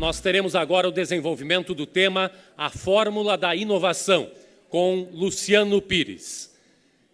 nós teremos agora o desenvolvimento do tema A Fórmula da Inovação, com Luciano Pires.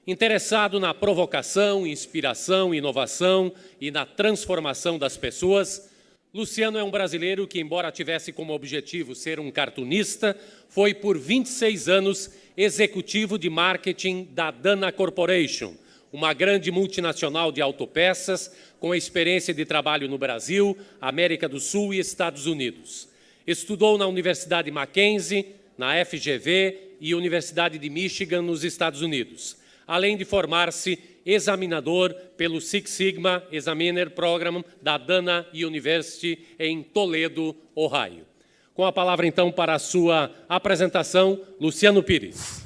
Interessado na provocação, inspiração, inovação e na transformação das pessoas, Luciano é um brasileiro que, embora tivesse como objetivo ser um cartunista, foi por 26 anos executivo de marketing da Dana Corporation, uma grande multinacional de autopeças com experiência de trabalho no Brasil, América do Sul e Estados Unidos. Estudou na Universidade Mackenzie, na FGV e Universidade de Michigan, nos Estados Unidos, além de formar-se examinador pelo Six Sigma Examiner Program da Dana University em Toledo, Ohio. Com a palavra, então, para a sua apresentação, Luciano Pires.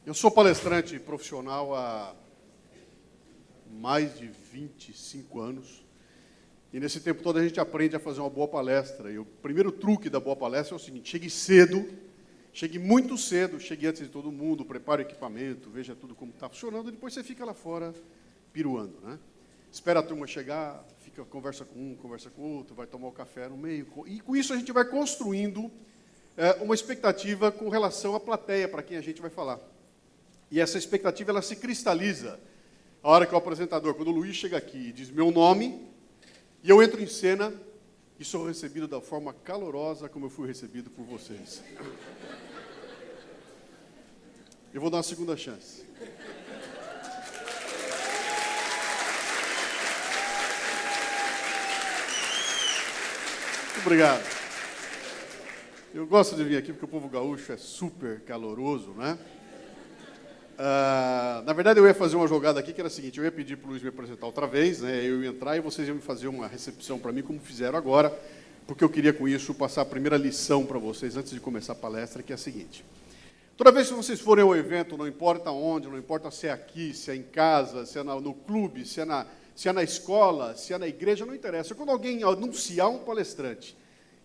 Eu sou palestrante profissional há mais de 25 anos. E nesse tempo todo a gente aprende a fazer uma boa palestra. E o primeiro truque da boa palestra é o seguinte: chegue cedo, chegue muito cedo, chegue antes de todo mundo, prepare o equipamento, veja tudo como está funcionando, e depois você fica lá fora piruando, né? Espera a turma chegar, conversa com um, conversa com o outro, vai tomar o café no meio. E com isso a gente vai construindo uma expectativa com relação à plateia, para quem a gente vai falar. E essa expectativa ela se cristaliza a hora que o apresentador, quando o Luiz chega aqui e diz meu nome, e eu entro em cena e sou recebido da forma calorosa como eu fui recebido por vocês. Eu vou dar uma segunda chance. Muito obrigado. Eu gosto de vir aqui porque o povo gaúcho é super caloroso, né? Na verdade, eu ia fazer uma jogada aqui que era a seguinte: eu ia pedir para o Luiz me apresentar outra vez, né? Eu ia entrar e vocês iam fazer uma recepção para mim, como fizeram agora, porque eu queria, com isso, passar a primeira lição para vocês, antes de começar a palestra, que é a seguinte. Toda vez que vocês forem ao evento, não importa onde, não importa se é aqui, se é em casa, se é no clube, se é na escola, se é na igreja, não interessa. Quando alguém anunciar um palestrante,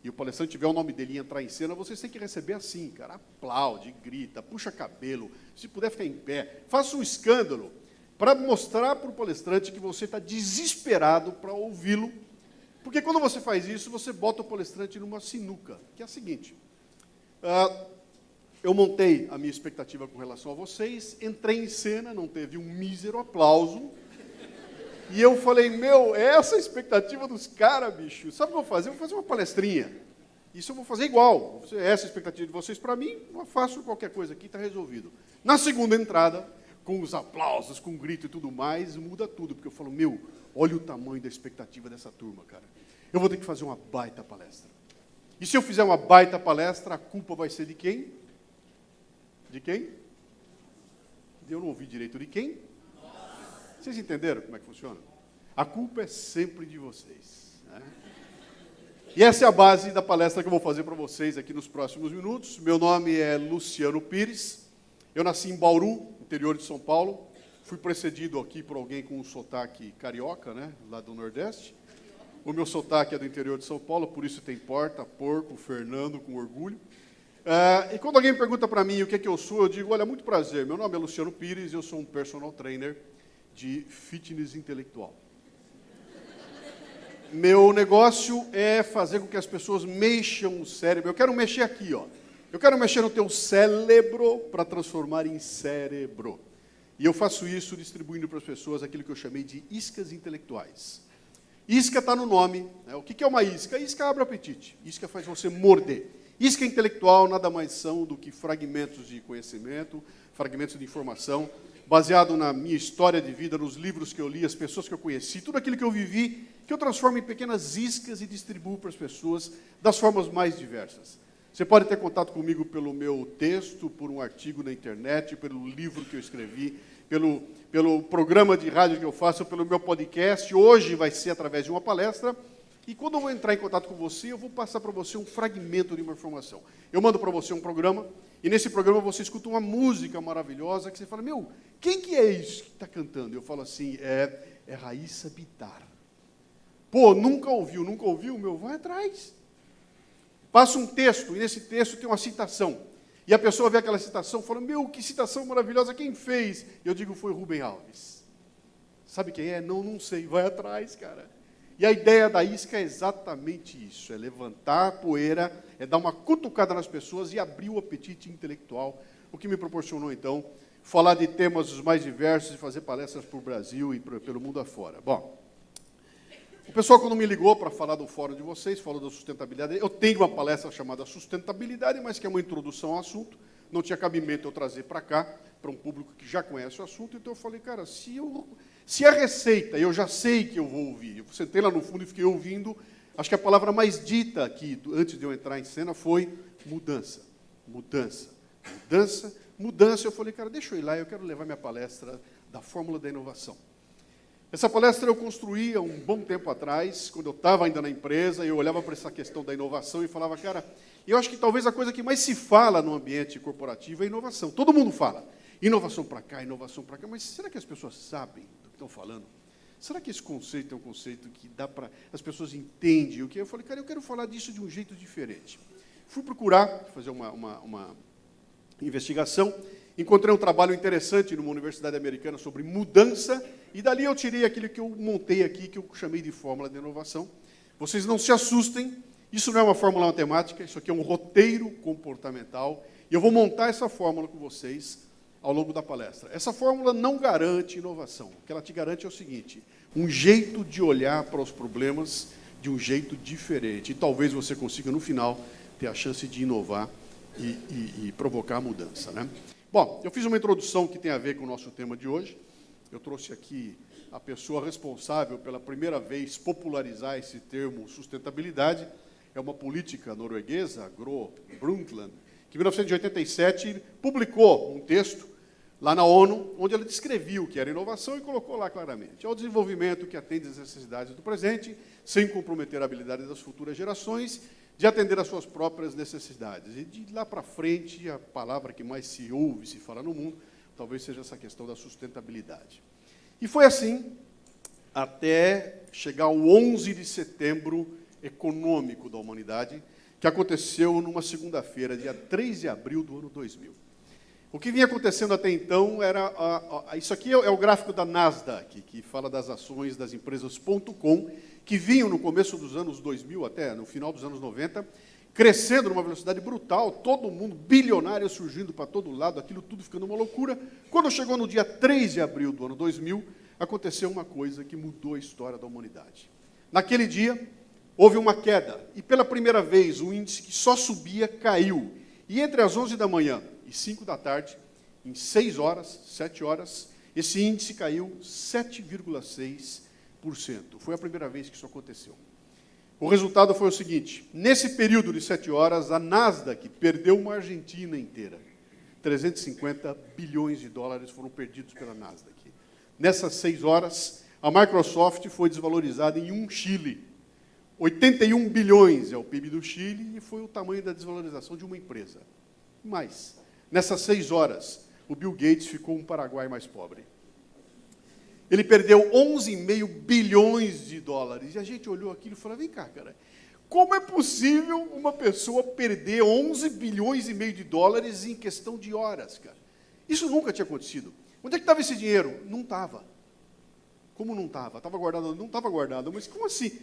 e o palestrante tiver o nome dele e entrar em cena, vocês têm que receber assim, cara. Aplaude, grita, puxa cabelo, se puder ficar em pé. Faça um escândalo para mostrar para o palestrante que você está desesperado para ouvi-lo. Porque quando você faz isso, você bota o palestrante numa sinuca, que é a seguinte. Eu montei a minha expectativa com relação a vocês, entrei em cena, não teve um mísero aplauso. E eu falei, essa é a expectativa dos caras, bicho. Sabe o que eu vou fazer? Eu vou fazer uma palestrinha. Isso eu vou fazer igual. Essa é a expectativa de vocês para mim, eu faço qualquer coisa aqui, está resolvido. Na segunda entrada, com os aplausos, com o grito e tudo mais, muda tudo. Porque eu falo, olha o tamanho da expectativa dessa turma, cara. Eu vou ter que fazer uma baita palestra. E se eu fizer uma baita palestra, a culpa vai ser de quem? De quem? Eu não ouvi direito. De quem? Vocês entenderam como é que funciona? A culpa é sempre de vocês, né? E essa é a base da palestra que eu vou fazer para vocês aqui nos próximos minutos. Meu nome é Luciano Pires. Eu nasci em Bauru, interior de São Paulo. Fui precedido aqui por alguém com um sotaque carioca, né? Lá do Nordeste. O meu sotaque é do interior de São Paulo, por isso tem porta, porco, Fernando, com orgulho. E quando alguém pergunta para mim o que é que eu sou, eu digo, olha, muito prazer, meu nome é Luciano Pires, eu sou um personal trainer de fitness intelectual. Meu negócio é fazer com que as pessoas mexam o cérebro. Eu quero mexer aqui, ó. Eu quero mexer no teu cérebro para transformar em cérebro. E eu faço isso distribuindo para as pessoas aquilo que eu chamei de iscas intelectuais. Isca está no nome, né? O que é uma isca? Isca abre o apetite. Isca faz você morder. Isca intelectual nada mais são do que fragmentos de conhecimento, fragmentos de informação, baseado na minha história de vida, nos livros que eu li, as pessoas que eu conheci, tudo aquilo que eu vivi, que eu transformo em pequenas iscas e distribuo para as pessoas das formas mais diversas. Você pode ter contato comigo pelo meu texto, por um artigo na internet, pelo livro que eu escrevi, pelo programa de rádio que eu faço, pelo meu podcast. Hoje vai ser através de uma palestra. E quando eu vou entrar em contato com você, eu vou passar para você um fragmento de uma informação. Eu mando para você um programa, e nesse programa você escuta uma música maravilhosa, que você fala, quem que é isso que está cantando? Eu falo assim, é Raíssa Bittar. Pô, nunca ouviu, vai atrás. Passa um texto, e nesse texto tem uma citação. E a pessoa vê aquela citação e fala, que citação maravilhosa, quem fez? E eu digo, foi Rubem Alves. Sabe quem é? Não sei, vai atrás, cara. E a ideia da isca é exatamente isso, é levantar a poeira, é dar uma cutucada nas pessoas e abrir o apetite intelectual, o que me proporcionou, então, falar de temas os mais diversos e fazer palestras por Brasil e pelo mundo afora. Bom, o pessoal, quando me ligou para falar do fórum de vocês, falou da sustentabilidade, eu tenho uma palestra chamada Sustentabilidade, mas que é uma introdução ao assunto, não tinha cabimento eu trazer para cá, para um público que já conhece o assunto, então eu falei, cara, se a receita, eu já sei que eu vou ouvir, eu sentei lá no fundo e fiquei ouvindo, acho que a palavra mais dita aqui, antes de eu entrar em cena, foi mudança, mudança, mudança, mudança. Eu falei, cara, deixa eu ir lá, eu quero levar minha palestra da Fórmula da Inovação. Essa palestra eu construí há um bom tempo atrás, quando eu estava ainda na empresa, eu olhava para essa questão da inovação e falava, cara, eu acho que talvez a coisa que mais se fala no ambiente corporativo é inovação. Todo mundo fala, inovação para cá, inovação para cá, mas será que as pessoas sabem do que estão falando? Será que esse conceito é um conceito que dá para... as pessoas entendem o que é? Eu falei, cara, eu quero falar disso de um jeito diferente. Fui procurar, fazer uma investigação, encontrei um trabalho interessante numa universidade americana sobre mudança, e dali eu tirei aquilo que eu montei aqui, que eu chamei de fórmula de inovação. Vocês não se assustem, isso não é uma fórmula matemática, isso aqui é um roteiro comportamental, e eu vou montar essa fórmula com vocês ao longo da palestra. Essa fórmula não garante inovação. O que ela te garante é o seguinte, um jeito de olhar para os problemas de um jeito diferente. E talvez você consiga, no final, ter a chance de inovar e provocar a mudança, né? Bom, eu fiz uma introdução que tem a ver com o nosso tema de hoje. Eu trouxe aqui a pessoa responsável pela primeira vez popularizar esse termo sustentabilidade. É uma política norueguesa, Gro Brundtland, que em 1987 publicou um texto lá na ONU, onde ela descrevia o que era inovação e colocou lá claramente. É o desenvolvimento que atende às necessidades do presente, sem comprometer a habilidade das futuras gerações, de atender às suas próprias necessidades. E de lá para frente, a palavra que mais se ouve, se fala no mundo, talvez seja essa questão da sustentabilidade. E foi assim até chegar ao 11 de setembro econômico da humanidade, que aconteceu numa segunda-feira, dia 3 de abril do ano 2000. O que vinha acontecendo até então era... isso aqui é o gráfico da Nasdaq, que fala das ações das empresas.com, que vinham no começo dos anos 2000, até no final dos anos 90, crescendo numa velocidade brutal, todo mundo bilionário surgindo para todo lado, aquilo tudo ficando uma loucura. Quando chegou no dia 3 de abril do ano 2000, aconteceu uma coisa que mudou a história da humanidade. Naquele dia, houve uma queda, e pela primeira vez o índice que só subia caiu. E entre as 11 da manhã e 5 da tarde, em 6 horas, 7 horas, esse índice caiu 7,6%. Foi a primeira vez que isso aconteceu. O resultado foi o seguinte, nesse período de 7 horas, a Nasdaq perdeu uma Argentina inteira. 350 bilhões de dólares foram perdidos pela Nasdaq. Nessas 6 horas, a Microsoft foi desvalorizada em um Chile. 81 bilhões é o PIB do Chile e foi o tamanho da desvalorização de uma empresa. Mas, nessas 6 horas, o Bill Gates ficou um Paraguai mais pobre. Ele perdeu 11,5 bilhões de dólares. E a gente olhou aquilo e falou, vem cá, cara, como é possível uma pessoa perder 11 bilhões e meio de dólares em questão de horas, cara? Isso nunca tinha acontecido. Onde é que estava esse dinheiro? Não estava. Como não estava? Estava guardado? Não estava guardado. Mas como assim?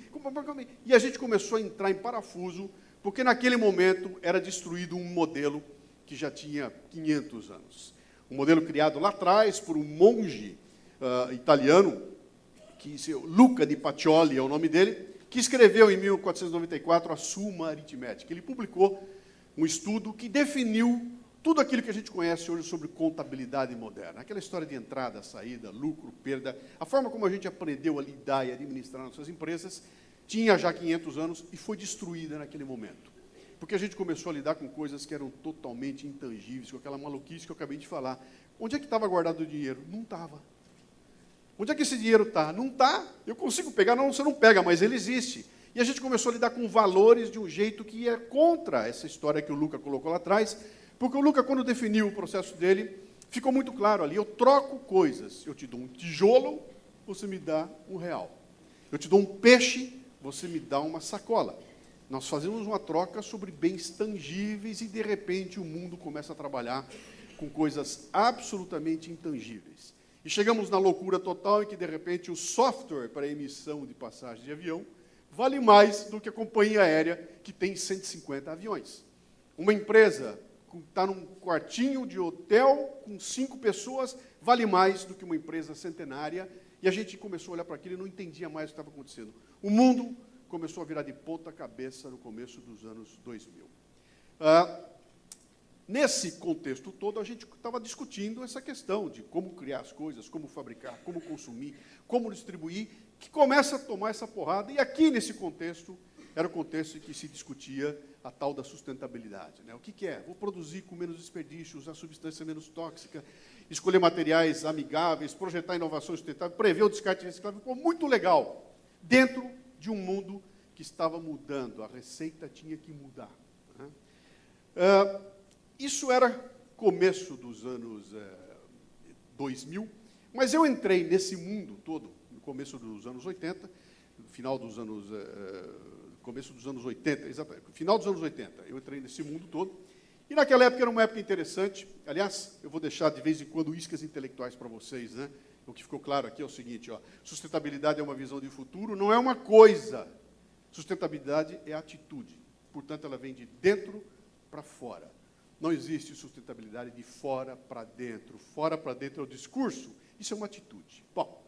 E a gente começou a entrar em parafuso, porque naquele momento era destruído um modelo que já tinha 500 anos. Um modelo criado lá atrás por um monge italiano, Luca di Pacioli é o nome dele, que escreveu em 1494 a Summa Arithmetica. Ele publicou um estudo que definiu tudo aquilo que a gente conhece hoje sobre contabilidade moderna. Aquela história de entrada, saída, lucro, perda, a forma como a gente aprendeu a lidar e administrar nossas empresas, tinha já 500 anos e foi destruída naquele momento. Porque a gente começou a lidar com coisas que eram totalmente intangíveis, com aquela maluquice que eu acabei de falar. Onde é que estava guardado o dinheiro? Não estava. Onde é que esse dinheiro está? Não está. Eu consigo pegar? Não, você não pega, mas ele existe. E a gente começou a lidar com valores de um jeito que é contra essa história que o Luca colocou lá atrás, porque o Luca, quando definiu o processo dele, ficou muito claro ali, eu troco coisas. Eu te dou um tijolo, você me dá R$1. Eu te dou um peixe, você me dá uma sacola. Nós fazemos uma troca sobre bens tangíveis e, de repente, o mundo começa a trabalhar com coisas absolutamente intangíveis. E chegamos na loucura total em que, de repente, o software para emissão de passagem de avião vale mais do que a companhia aérea, que tem 150 aviões. Uma empresa que está num quartinho de hotel com 5 pessoas vale mais do que uma empresa centenária. E a gente começou a olhar para aquilo e não entendia mais o que estava acontecendo. O mundo começou a virar de ponta cabeça no começo dos anos 2000. Nesse contexto todo, a gente estava discutindo essa questão de como criar as coisas, como fabricar, como consumir, como distribuir, que começa a tomar essa porrada. E aqui, nesse contexto, era o contexto em que se discutia a tal da sustentabilidade. Né? O que é? Vou produzir com menos desperdício, usar substância menos tóxica, escolher materiais amigáveis, projetar inovações sustentáveis, prever o descarte reciclável. Ficou muito legal, dentro de um mundo que estava mudando. A receita tinha que mudar. Né? Isso era começo dos anos 2000, mas eu entrei nesse mundo todo no começo dos anos 80, no final dos anos... começo dos anos 80, exatamente, final dos anos 80, eu entrei nesse mundo todo, e naquela época era uma época interessante. Aliás, eu vou deixar de vez em quando iscas intelectuais para vocês, né? O que ficou claro aqui é o seguinte, ó, sustentabilidade é uma visão de futuro, não é uma coisa. Sustentabilidade é atitude, portanto, ela vem de dentro para fora. Não existe sustentabilidade de fora para dentro. Fora para dentro é o discurso, isso é uma atitude. Bom,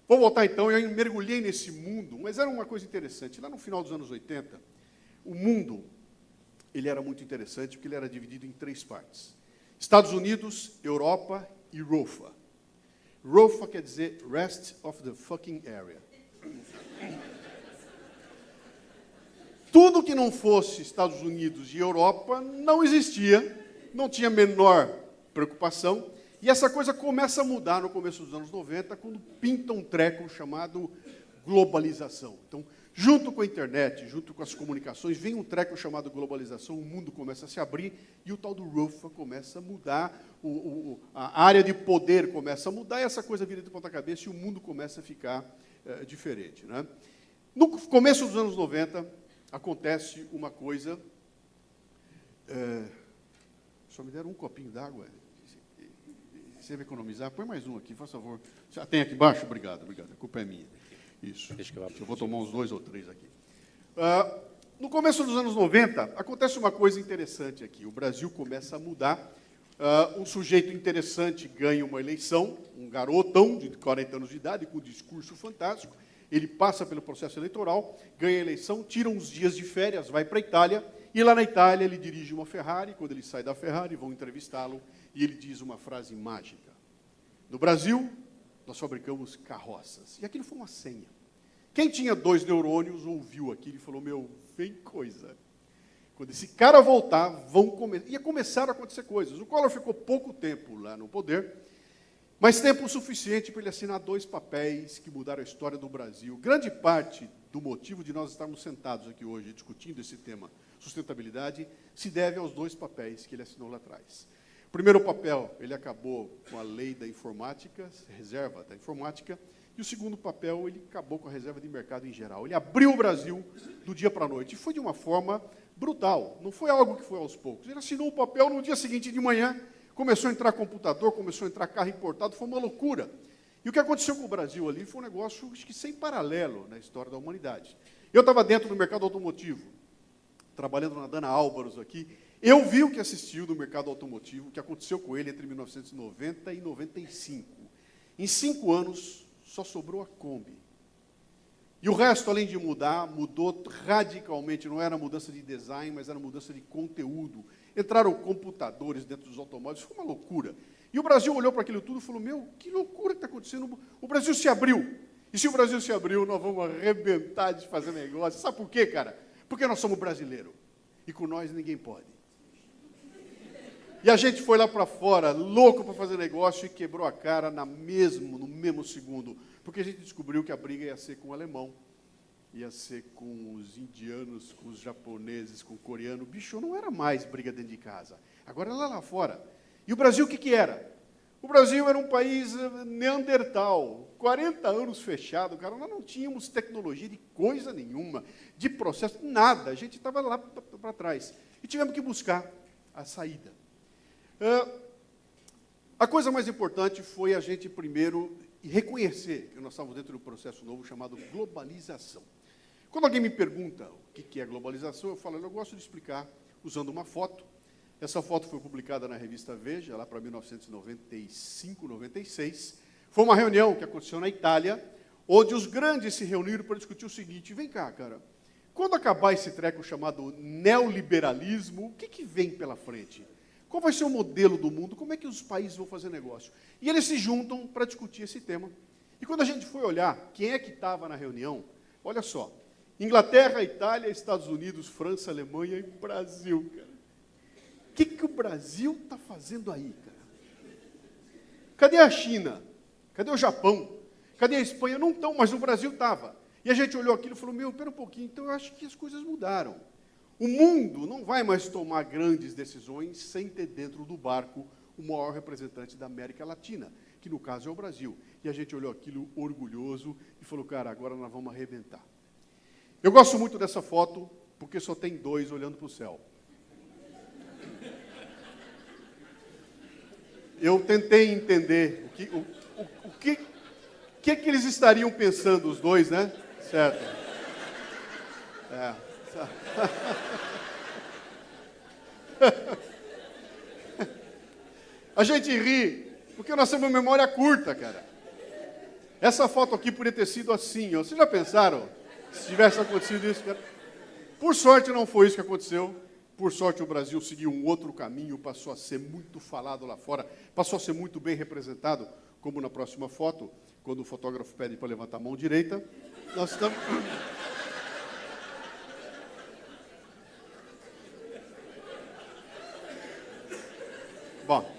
vou voltar então, eu mergulhei nesse mundo, mas era uma coisa interessante. Lá no final dos anos 80, o mundo ele era muito interessante, porque ele era dividido em 3 partes. Estados Unidos, Europa e ROFA. ROFA quer dizer Rest of the Fucking Area. Tudo que não fosse Estados Unidos e Europa não existia, não tinha a menor preocupação. E essa coisa começa a mudar no começo dos anos 90, quando pinta um treco chamado globalização. Então, junto com a internet, junto com as comunicações, vem um treco chamado globalização, o mundo começa a se abrir e o tal do ROFA começa a mudar, a área de poder começa a mudar, e essa coisa vira de ponta cabeça e o mundo começa a ficar diferente. Né? No começo dos anos 90, acontece uma coisa... só me deram um copinho d'água. Você vai economizar? Põe mais um aqui, faz favor. Já tem aqui embaixo? Obrigado, obrigado. A culpa é minha. Isso. Eu vou tomar uns 2 ou 3 aqui. No começo dos anos 90, acontece uma coisa interessante aqui. O Brasil começa a mudar. Um sujeito interessante ganha uma eleição, um garotão de 40 anos de idade, com um discurso fantástico. Ele passa pelo processo eleitoral, ganha a eleição, tira uns dias de férias, vai para a Itália, e lá na Itália ele dirige uma Ferrari. Quando ele sai da Ferrari, vão entrevistá-lo, e ele diz uma frase mágica. No Brasil, nós fabricamos carroças. E aquilo foi uma senha. Quem tinha 2 neurônios ouviu aquilo e falou, meu, vem coisa. Quando esse cara voltar, ia começar a acontecer coisas. O Collor ficou pouco tempo lá no poder, mas tempo suficiente para ele assinar 2 papéis que mudaram a história do Brasil. Grande parte do motivo de nós estarmos sentados aqui hoje discutindo esse tema, sustentabilidade, se deve aos 2 papéis que ele assinou lá atrás. O primeiro papel, ele acabou com a lei da informática, reserva da informática, e o segundo papel, ele acabou com a reserva de mercado em geral. Ele abriu o Brasil do dia para a noite, e foi de uma forma brutal, não foi algo que foi aos poucos. Ele assinou o papel, no dia seguinte de manhã, começou a entrar computador, começou a entrar carro importado, foi uma loucura. E o que aconteceu com o Brasil ali foi um negócio, acho que sem paralelo na história da humanidade. Eu estava dentro do mercado automotivo, trabalhando na Dana Álvaros aqui. Eu vi o que assistiu no mercado automotivo, o que aconteceu com ele entre 1990 e 95. Em 5 anos, só sobrou a Kombi. E o resto, além de mudar, mudou radicalmente. Não era mudança de design, mas era mudança de conteúdo. Entraram computadores dentro dos automóveis, foi uma loucura. E o Brasil olhou para aquilo tudo e falou, meu, que loucura que está acontecendo. O Brasil se abriu. E se o Brasil se abriu, nós vamos arrebentar de fazer negócio. Sabe por quê, cara? Porque nós somos brasileiros. E com nós ninguém pode. E a gente foi lá para fora, louco para fazer negócio, e quebrou a cara no mesmo segundo. Porque a gente descobriu que a briga ia ser com o alemão, ia ser com os indianos, com os japoneses, com o coreano. Bicho, não era mais briga dentro de casa. Agora era lá fora. E o Brasil, o que era? O Brasil era um país neandertal, 40 anos fechado, cara. Nós não tínhamos tecnologia de coisa nenhuma, de processo, nada. A gente estava lá para trás. E tivemos que buscar a saída. A coisa mais importante foi a gente primeiro reconhecer que nós estávamos dentro de um processo novo chamado globalização. Quando alguém me pergunta o que é globalização, eu falo, eu gosto de explicar usando uma foto. Essa foto foi publicada na revista Veja, lá para 1995, 96. Foi uma reunião que aconteceu na Itália, onde os grandes se reuniram para discutir o seguinte, vem cá, cara, quando acabar esse treco chamado neoliberalismo, o que vem pela frente? Qual vai ser o modelo do mundo? Como é que os países vão fazer negócio? E eles se juntam para discutir esse tema. E quando a gente foi olhar quem é que estava na reunião, olha só, Inglaterra, Itália, Estados Unidos, França, Alemanha e Brasil, cara. O que o Brasil está fazendo aí, cara? Cadê a China? Cadê o Japão? Cadê a Espanha? Não estão, mas o Brasil estava. E a gente olhou aquilo e falou, pera um pouquinho, então eu acho que as coisas mudaram. O mundo não vai mais tomar grandes decisões sem ter dentro do barco o maior representante da América Latina, que no caso é o Brasil. E a gente olhou aquilo orgulhoso e falou, cara, agora nós vamos arrebentar. Eu gosto muito dessa foto, porque só tem dois olhando para o céu. Eu tentei entender o que eles estariam pensando, os dois, né? Certo. A gente ri, porque nós temos uma memória curta, cara. Essa foto aqui poderia ter sido assim, ó. Vocês já pensaram se tivesse acontecido isso, cara? Por sorte não foi isso que aconteceu. Por sorte o Brasil seguiu um outro caminho, passou a ser muito falado lá fora, passou a ser muito bem representado, como na próxima foto, quando o fotógrafo pede para levantar a mão direita. Nós estamos... Bom,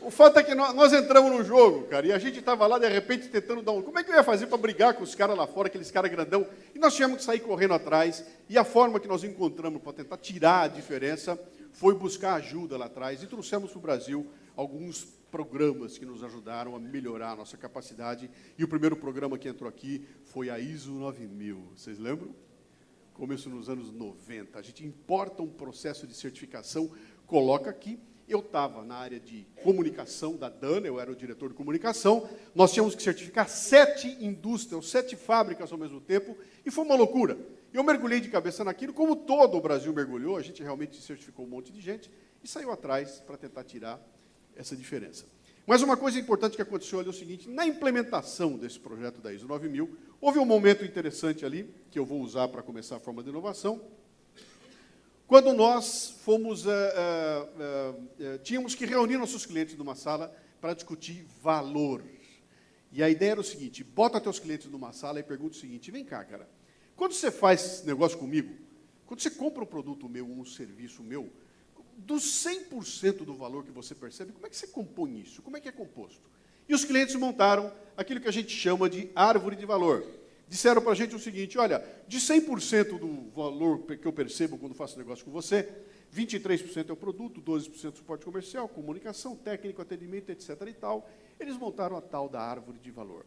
o fato é que nós entramos no jogo, cara, e a gente estava lá, de repente, tentando dar um... Como é que eu ia fazer para brigar com os caras lá fora, aqueles caras grandão? E nós tínhamos que sair correndo atrás, e a forma que nós encontramos para tentar tirar a diferença foi buscar ajuda lá atrás, e trouxemos para o Brasil alguns programas que nos ajudaram a melhorar a nossa capacidade, e o primeiro programa que entrou aqui foi a ISO 9000. Vocês lembram? Começo nos anos 90. A gente importa um processo de certificação, coloca aqui. Eu estava na área de comunicação da Dana, eu era o diretor de comunicação, nós tínhamos que certificar 7 indústrias, 7 fábricas ao mesmo tempo, e foi uma loucura. Eu mergulhei de cabeça naquilo, como todo o Brasil mergulhou, a gente realmente certificou um monte de gente, e saiu atrás para tentar tirar essa diferença. Mas uma coisa importante que aconteceu ali é o seguinte, na implementação desse projeto da ISO 9000, houve um momento interessante ali, que eu vou usar para começar a forma de inovação, quando nós fomos, tínhamos que reunir nossos clientes numa sala para discutir valor. E a ideia era o seguinte, bota teus clientes numa sala e pergunta o seguinte, vem cá, cara, quando você faz negócio comigo, quando você compra um produto meu, um serviço meu, dos 100% do valor que você percebe, como é que você compõe isso? Como é que é composto? E os clientes montaram aquilo que a gente chama de árvore de valor. Disseram para a gente o seguinte, olha, de 100% do valor que eu percebo quando faço negócio com você, 23% é o produto, 12% suporte comercial, comunicação, técnico, atendimento, etc. e tal. Eles montaram a tal da árvore de valor.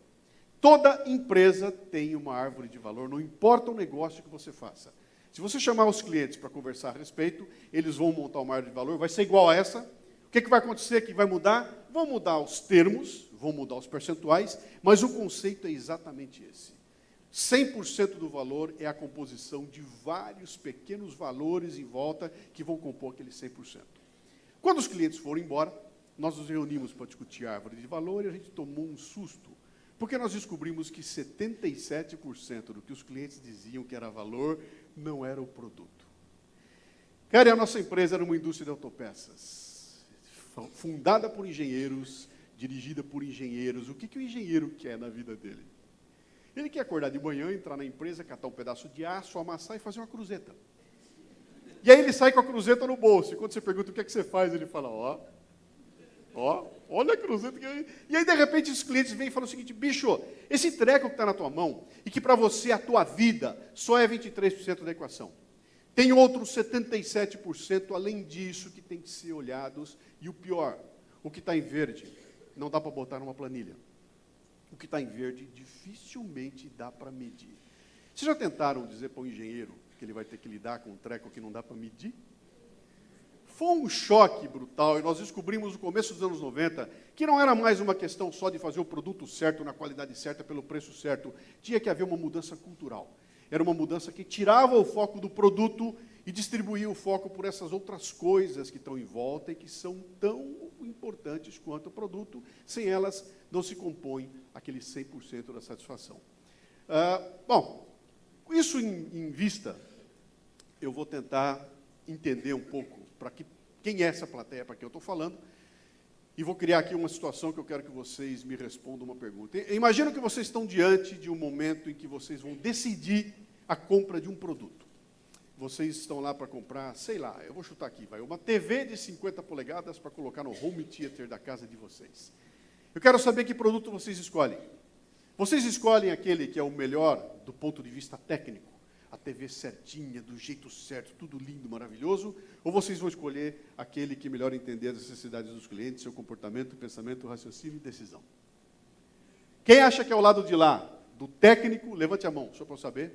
Toda empresa tem uma árvore de valor, não importa o negócio que você faça. Se você chamar os clientes para conversar a respeito, eles vão montar uma árvore de valor, vai ser igual a essa. O que vai acontecer? Que vai mudar? Vão mudar os termos, vão mudar os percentuais, mas o conceito é exatamente esse. 100% do valor é a composição de vários pequenos valores em volta que vão compor aquele 100%. Quando os clientes foram embora, nós nos reunimos para discutir a árvore de valor e a gente tomou um susto, porque nós descobrimos que 77% do que os clientes diziam que era valor não era o produto. Cara, a nossa empresa era uma indústria de autopeças, fundada por engenheiros, dirigida por engenheiros. O que o engenheiro quer na vida dele? Ele quer acordar de manhã, entrar na empresa, catar um pedaço de aço, amassar e fazer uma cruzeta. E aí ele sai com a cruzeta no bolso. E quando você pergunta o que é que você faz, ele fala, olha a cruzeta. E aí, de repente, os clientes vêm e falam o seguinte, bicho, esse treco que está na tua mão, e que para você, a tua vida, só é 23% da equação. Tem outros 77% além disso que tem que ser olhados. E o pior, o que está em verde, não dá para botar numa planilha. O que está em verde dificilmente dá para medir. Vocês já tentaram dizer para o engenheiro que ele vai ter que lidar com um treco que não dá para medir? Foi um choque brutal, e nós descobrimos no começo dos anos 90 que não era mais uma questão só de fazer o produto certo, na qualidade certa, pelo preço certo. Tinha que haver uma mudança cultural. Era uma mudança que tirava o foco do produto e distribuía o foco por essas outras coisas que estão em volta e que são tão importantes quanto o produto. Sem elas, não se compõe aquele 100% da satisfação. Bom, isso em vista, eu vou tentar entender um pouco quem é essa plateia para quem eu estou falando, e vou criar aqui uma situação que eu quero que vocês me respondam uma pergunta. Imagino que vocês estão diante de um momento em que vocês vão decidir a compra de um produto. Vocês estão lá para comprar, sei lá, eu vou chutar aqui, uma TV de 50 polegadas para colocar no home theater da casa de vocês. Eu quero saber que produto vocês escolhem. Vocês escolhem aquele que é o melhor do ponto de vista técnico, a TV certinha, do jeito certo, tudo lindo, maravilhoso, ou vocês vão escolher aquele que melhor entender as necessidades dos clientes, seu comportamento, pensamento, raciocínio e decisão? Quem acha que é o lado de lá, do técnico, levante a mão, só para eu saber.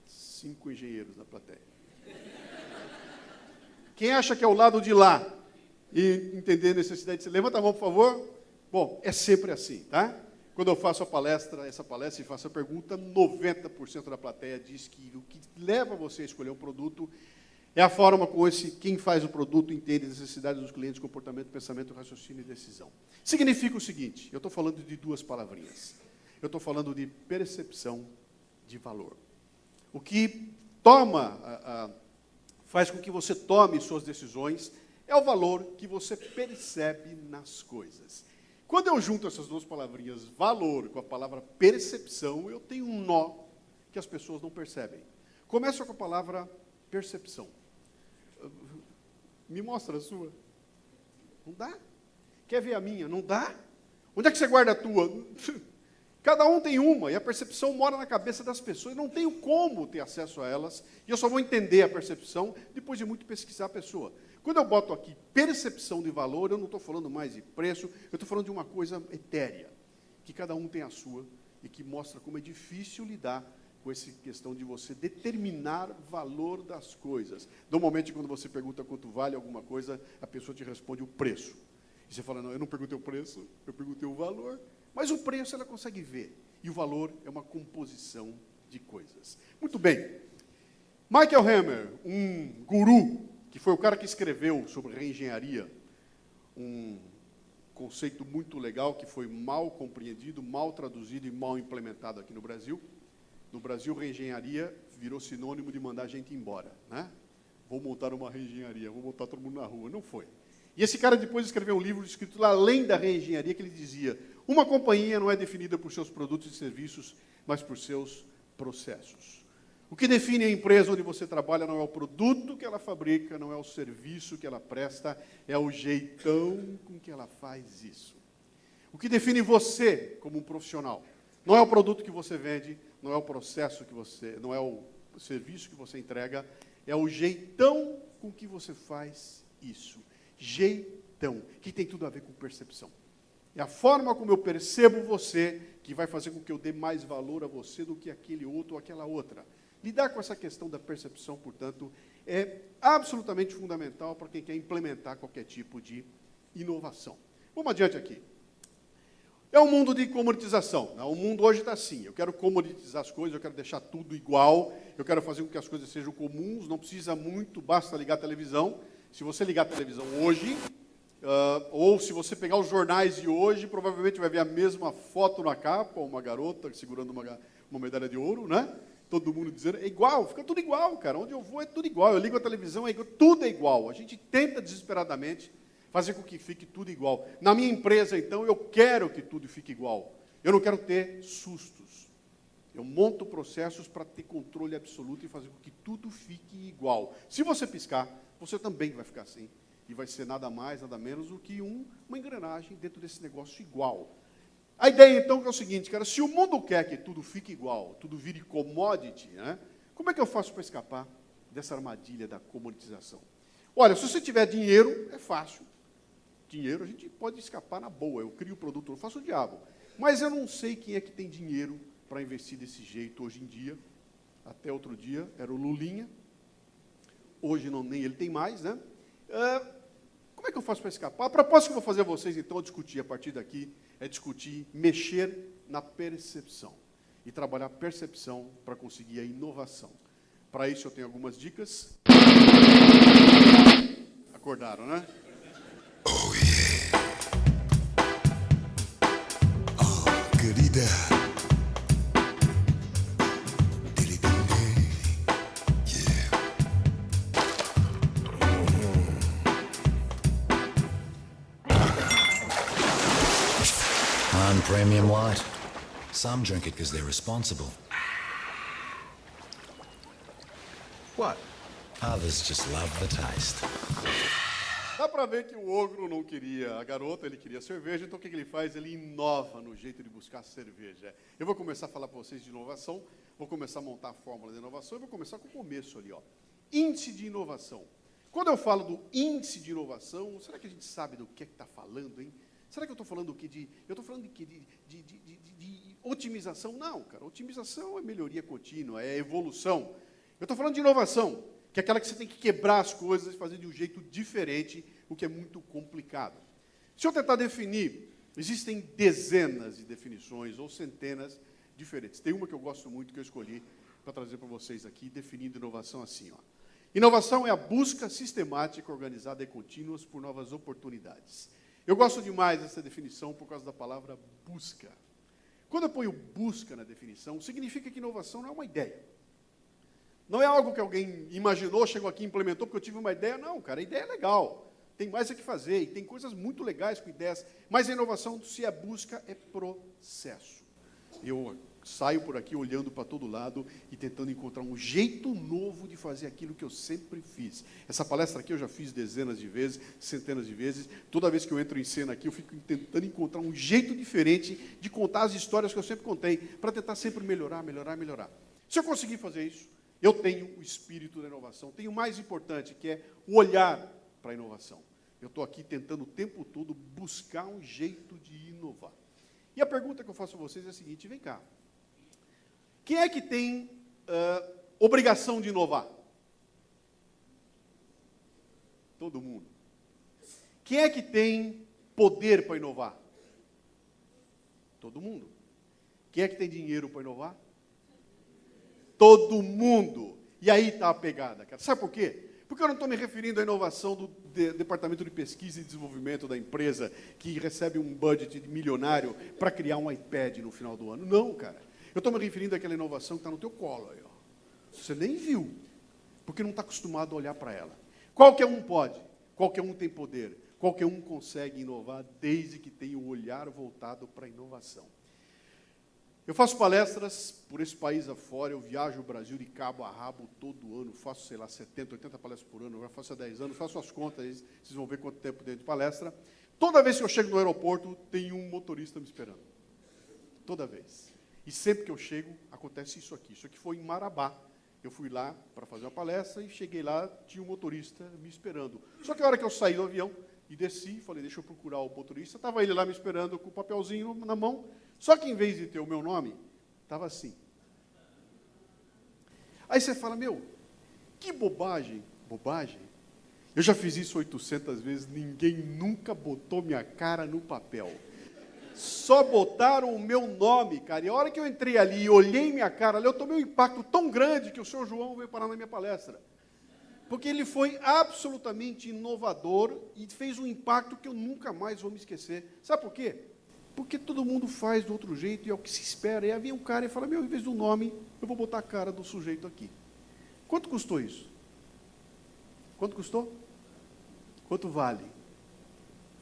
5 engenheiros na plateia. Quem acha que é o lado de lá e entender a necessidade, levanta a mão, por favor. Bom, é sempre assim, tá? Quando eu faço essa palestra e faço a pergunta, 90% da plateia diz que o que leva você a escolher um produto é a forma como quem faz o produto entende as necessidades dos clientes, comportamento, pensamento, raciocínio e decisão. Significa o seguinte, eu estou falando de 2 palavrinhas. Eu estou falando de percepção de valor. O que faz com que você tome suas decisões é o valor que você percebe nas coisas. Quando eu junto essas 2 palavrinhas, valor, com a palavra percepção, eu tenho um nó que as pessoas não percebem. Começa com a palavra percepção. Me mostra a sua. Não dá? Quer ver a minha? Não dá? Onde é que você guarda a tua? Cada um tem uma, e a percepção mora na cabeça das pessoas. Eu não tenho como ter acesso a elas, e eu só vou entender a percepção depois de muito pesquisar a pessoa. Quando eu boto aqui percepção de valor, eu não estou falando mais de preço, eu estou falando de uma coisa etérea, que cada um tem a sua, e que mostra como é difícil lidar com essa questão de você determinar valor das coisas. Normalmente, quando você pergunta quanto vale alguma coisa, a pessoa te responde o preço. E você fala, não, eu não perguntei o preço, eu perguntei o valor. Mas o preço ela consegue ver, e o valor é uma composição de coisas. Muito bem. Michael Hammer, um guru, que foi o cara que escreveu sobre reengenharia, um conceito muito legal que foi mal compreendido, mal traduzido e mal implementado aqui no Brasil. No Brasil, reengenharia virou sinônimo de mandar a gente embora, né? Vou montar uma reengenharia, vou botar todo mundo na rua. Não foi. E esse cara depois escreveu um livro escrito lá, Além da Reengenharia, que ele dizia, uma companhia não é definida por seus produtos e serviços, mas por seus processos. O que define a empresa onde você trabalha não é o produto que ela fabrica, não é o serviço que ela presta, é o jeitão com que ela faz isso. O que define você como um profissional não é o produto que você vende, não é o processo que você, não é o serviço que você entrega, é o jeitão com que você faz isso. Jeitão, que tem tudo a ver com percepção. É a forma como eu percebo você que vai fazer com que eu dê mais valor a você do que aquele outro ou aquela outra. Lidar com essa questão da percepção, portanto, é absolutamente fundamental para quem quer implementar qualquer tipo de inovação. Vamos adiante aqui. É um mundo de comoditização. Né? O mundo hoje está assim. Eu quero comoditizar as coisas, eu quero deixar tudo igual, eu quero fazer com que as coisas sejam comuns, não precisa muito, basta ligar a televisão. Se você ligar a televisão hoje, ou se você pegar os jornais de hoje, provavelmente vai ver a mesma foto na capa, uma garota segurando uma medalha de ouro, né? Todo mundo dizendo, é igual, fica tudo igual, cara. Onde eu vou é tudo igual. Eu ligo a televisão, tudo é igual. A gente tenta desesperadamente fazer com que fique tudo igual. Na minha empresa, então, eu quero que tudo fique igual. Eu não quero ter sustos. Eu monto processos para ter controle absoluto e fazer com que tudo fique igual. Se você piscar, você também vai ficar assim. E vai ser nada mais, nada menos do que uma engrenagem dentro desse negócio igual. A ideia, então, é o seguinte, cara, se o mundo quer que tudo fique igual, tudo vire commodity, né, como é que eu faço para escapar dessa armadilha da comoditização? Olha, se você tiver dinheiro, é fácil. Dinheiro a gente pode escapar na boa. Eu crio o produto, eu faço o diabo. Mas eu não sei quem é que tem dinheiro para investir desse jeito hoje em dia. Até outro dia, era o Lulinha, hoje não, nem ele tem mais, né? Como é que eu faço para escapar? A proposta que eu vou fazer a vocês, então, discutir a partir daqui, é discutir, mexer na percepção e trabalhar a percepção para conseguir a inovação. Para isso eu tenho algumas dicas. Acordaram, né? Oh, yeah. Oh, querida. Premium light. Some drink it because they're responsible. What? Others just love the taste. Dá para ver que o ogro não queria a garota, ele queria cerveja, então o que ele faz? Ele inova no jeito de buscar cerveja. Eu vou começar a falar para vocês de inovação, vou começar a montar a fórmula de inovação e vou começar com o começo ali, ó. Índice de inovação. Quando eu falo do índice de inovação, será que a gente sabe do que está falando, hein? Será que eu estou falando do que eu estou falando de quê? De otimização? Não, cara. Otimização é melhoria contínua, é evolução. Eu estou falando de inovação, que é aquela que você tem que quebrar as coisas e fazer de um jeito diferente, o que é muito complicado. Se eu tentar definir, existem dezenas de definições ou centenas diferentes. Tem uma que eu gosto muito, que eu escolhi para trazer para vocês aqui, definindo inovação assim, ó. Inovação é a busca sistemática, organizada e contínua por novas oportunidades. Eu gosto demais dessa definição por causa da palavra busca. Quando eu ponho busca na definição, significa que inovação não é uma ideia. Não é algo que alguém imaginou, chegou aqui e implementou porque eu tive uma ideia. Não, cara, a ideia é legal. Tem mais a que fazer e tem coisas muito legais com ideias. Mas a inovação, se é busca, é processo. Eu saio por aqui olhando para todo lado e tentando encontrar um jeito novo de fazer aquilo que eu sempre fiz. Essa palestra aqui eu já fiz dezenas de vezes, centenas de vezes. Toda vez que eu entro em cena aqui, eu fico tentando encontrar um jeito diferente de contar as histórias que eu sempre contei, para tentar sempre melhorar. Se eu conseguir fazer isso, eu tenho o espírito da inovação. Tenho o mais importante, que é o olhar para a inovação. Eu estou aqui tentando o tempo todo buscar um jeito de inovar. E a pergunta que eu faço a vocês é a seguinte, vem cá. Quem é que tem obrigação de inovar? Todo mundo. Quem é que tem poder para inovar? Todo mundo. Quem é que tem dinheiro para inovar? Todo mundo. E aí está a pegada, cara. Sabe por quê? Porque eu não estou me referindo à inovação do Departamento de Pesquisa e Desenvolvimento da empresa, que recebe um budget milionário para criar um iPad no final do ano. Não, cara. Eu estou me referindo àquela inovação que está no teu colo aí, ó. Você nem viu, porque não está acostumado a olhar para ela. Qualquer um pode, qualquer um tem poder, qualquer um consegue inovar, desde que tenha o olhar voltado para a inovação. Eu faço palestras por esse país afora, eu viajo o Brasil de cabo a rabo todo ano, faço, sei lá, 70, 80 palestras por ano, eu já faço há 10 anos, faço as contas, aí vocês vão ver quanto tempo dentro de palestra. Toda vez que eu chego no aeroporto, tem um motorista me esperando. Toda vez. E sempre que eu chego, acontece isso aqui. Isso aqui foi em Marabá. Eu fui lá para fazer uma palestra e cheguei lá, tinha um motorista me esperando. Só que a hora que eu saí do avião e desci, falei, deixa eu procurar o motorista, estava ele lá me esperando com o papelzinho na mão, só que em vez de ter o meu nome, estava assim. Aí você fala, meu, que bobagem. Bobagem? Eu já fiz isso 800 vezes, ninguém nunca botou minha cara no papel. Só botaram o meu nome, cara. E a hora que eu entrei ali e olhei minha cara ali, eu tomei um impacto tão grande que o senhor João veio parar na minha palestra. Porque ele foi absolutamente inovador e fez um impacto que eu nunca mais vou me esquecer. Sabe por quê? Porque todo mundo faz do outro jeito e é o que se espera. E aí vem um cara e fala, meu, em vez do nome, eu vou botar a cara do sujeito aqui. Quanto custou isso? Quanto custou? Quanto vale?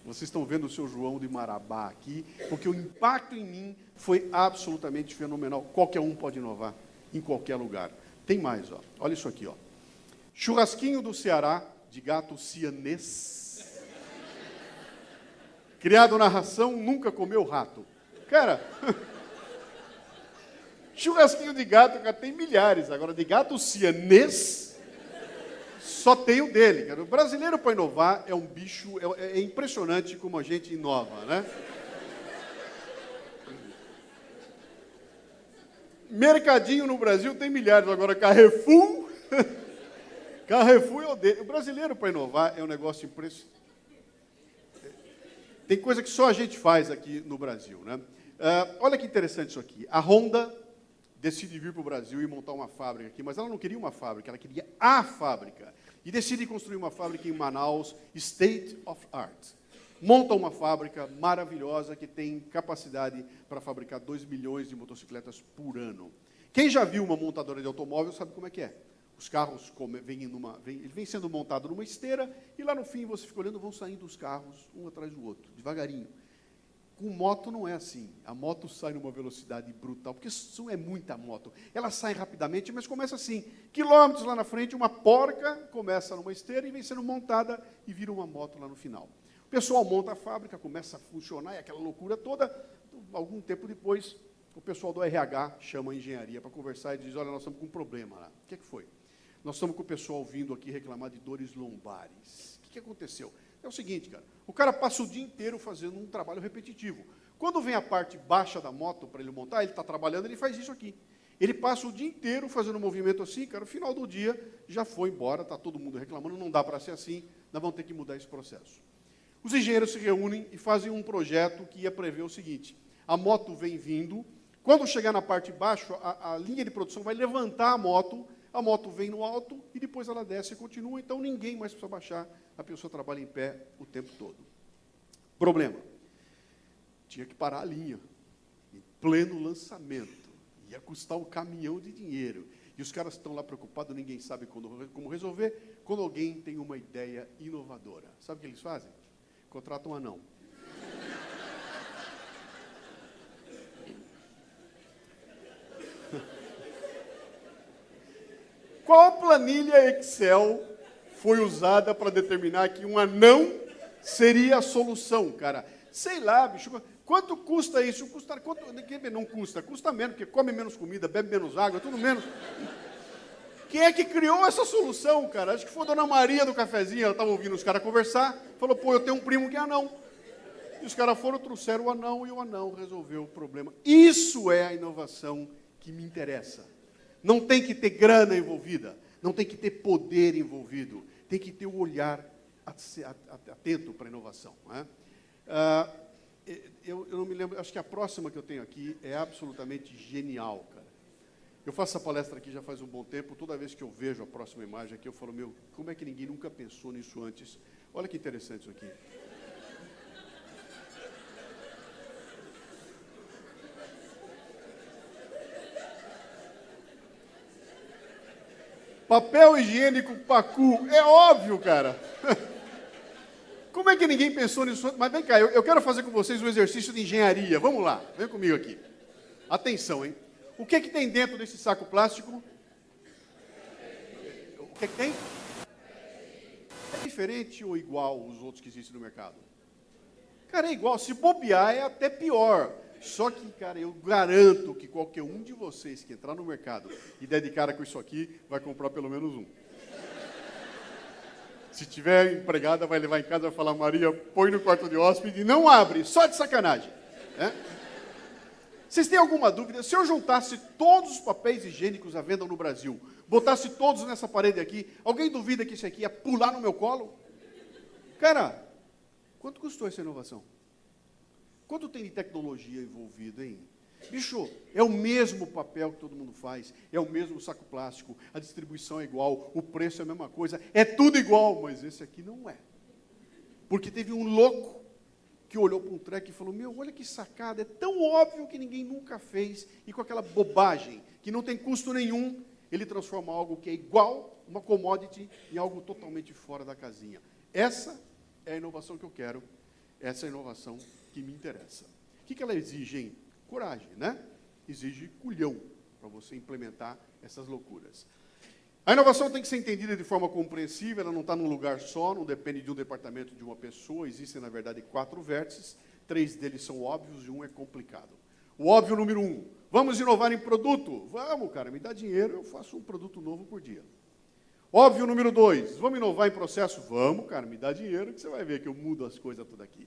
Vocês estão vendo o seu João de Marabá aqui, porque o impacto em mim foi absolutamente fenomenal. Qualquer um pode inovar, em qualquer lugar. Tem mais, ó. Olha isso aqui, ó. Churrasquinho do Ceará, de gato sianês. Criado na ração, nunca comeu rato. Cara, churrasquinho de gato, cara, tem milhares. Agora, de gato sianês, só tem o dele. Cara. O brasileiro, para inovar, é um bicho, é impressionante como a gente inova, né? Mercadinho no Brasil tem milhares. Agora, Carrefour, Carrefour eu odeio. O brasileiro, para inovar, é um negócio impressionante. Tem coisa que só a gente faz aqui no Brasil, né? Olha que interessante isso aqui. A Honda decide vir para o Brasil e montar uma fábrica aqui, mas ela não queria uma fábrica, ela queria a fábrica. E decide construir uma fábrica em Manaus, State of Art. Monta uma fábrica maravilhosa que tem capacidade para fabricar 2 milhões de motocicletas por ano. Quem já viu uma montadora de automóvel sabe como é que é. Os carros ele vem sendo montado numa esteira e lá no fim você fica olhando, vão saindo os carros um atrás do outro, devagarinho. Com moto não é assim. A moto sai numa velocidade brutal, porque isso é muita moto. Ela sai rapidamente, mas começa assim. Quilômetros lá na frente, uma porca começa numa esteira e vem sendo montada e vira uma moto lá no final. O pessoal monta a fábrica, começa a funcionar, e aquela loucura toda. Algum tempo depois, o pessoal do RH chama a engenharia para conversar e diz, olha, nós estamos com um problema lá. O que foi? Nós estamos com o pessoal vindo aqui reclamar de dores lombares. O que aconteceu? É o seguinte, cara, o cara passa o dia inteiro fazendo um trabalho repetitivo. Quando vem a parte baixa da moto para ele montar, ele está trabalhando, ele faz isso aqui. Ele passa o dia inteiro fazendo um movimento assim, cara, no final do dia já foi embora, está todo mundo reclamando, não dá para ser assim, nós vamos ter que mudar esse processo. Os engenheiros se reúnem e fazem um projeto que ia prever o seguinte, a moto vem vindo, quando chegar na parte de baixo, a linha de produção vai levantar a moto vem no alto e depois ela desce e continua, então ninguém mais precisa baixar, a pessoa trabalha em pé o tempo todo. Problema, tinha que parar a linha, em pleno lançamento, ia custar um caminhão de dinheiro, e os caras estão lá preocupados, ninguém sabe como resolver, quando alguém tem uma ideia inovadora. Sabe o que eles fazem? Contratam um anão. Qual planilha Excel foi usada para determinar que um anão seria a solução, cara? Sei lá, bicho. Quanto custa isso? Não custa. Custa menos, porque come menos comida, bebe menos água, tudo menos. Quem é que criou essa solução, cara? Acho que foi a Dona Maria do cafezinho, ela estava ouvindo os caras conversar, falou, pô, eu tenho um primo que é anão. E os caras foram, trouxeram o anão, e o anão resolveu o problema. Isso é a inovação que me interessa. Não tem que ter grana envolvida, não tem que ter poder envolvido, tem que ter o olhar atento para a inovação. Né? Eu não me lembro, acho que a próxima que eu tenho aqui é absolutamente genial, cara. Eu faço essa palestra aqui já faz um bom tempo, toda vez que eu vejo a próxima imagem aqui, eu falo, meu, como é que ninguém nunca pensou nisso antes? Olha que interessante isso aqui. Papel higiênico Pacu, é óbvio, cara. Como é que ninguém pensou nisso? Mas vem cá, eu quero fazer com vocês um exercício de engenharia. Vamos lá, vem comigo aqui. Atenção, hein? O que tem dentro desse saco plástico? O que tem? É diferente ou igual aos outros que existem no mercado? Cara, é igual. Se bobear, é até pior. Só que, cara, eu garanto que qualquer um de vocês que entrar no mercado e der de cara com isso aqui, vai comprar pelo menos um. Se tiver empregada, vai levar em casa e vai falar, Maria, põe no quarto de hóspede e não abre, só de sacanagem. Vocês têm alguma dúvida? Se eu juntasse todos os papéis higiênicos à venda no Brasil, botasse todos nessa parede aqui, alguém duvida que isso aqui ia pular no meu colo? Cara, quanto custou essa inovação? Quanto tem de tecnologia envolvida, hein? Bicho, é o mesmo papel que todo mundo faz, é o mesmo saco plástico, a distribuição é igual, o preço é a mesma coisa, é tudo igual, mas esse aqui não é. Porque teve um louco que olhou para um treco e falou, meu, olha que sacada, é tão óbvio que ninguém nunca fez, e com aquela bobagem, que não tem custo nenhum, ele transforma algo que é igual, uma commodity, em algo totalmente fora da casinha. Essa é a inovação que eu quero, essa é a inovação que me interessa. O que ela exige, hein? Coragem, né? Exige culhão para você implementar essas loucuras. A inovação tem que ser entendida de forma compreensível, ela não está num lugar só, não depende de um departamento, de uma pessoa, existem, na verdade, 4 vértices, 3 deles são óbvios e um é complicado. O óbvio número 1, vamos inovar em produto? Vamos, cara, me dá dinheiro, eu faço um produto novo por dia. Óbvio número 2, vamos inovar em processo? Vamos, cara, me dá dinheiro que você vai ver que eu mudo as coisas tudo aqui.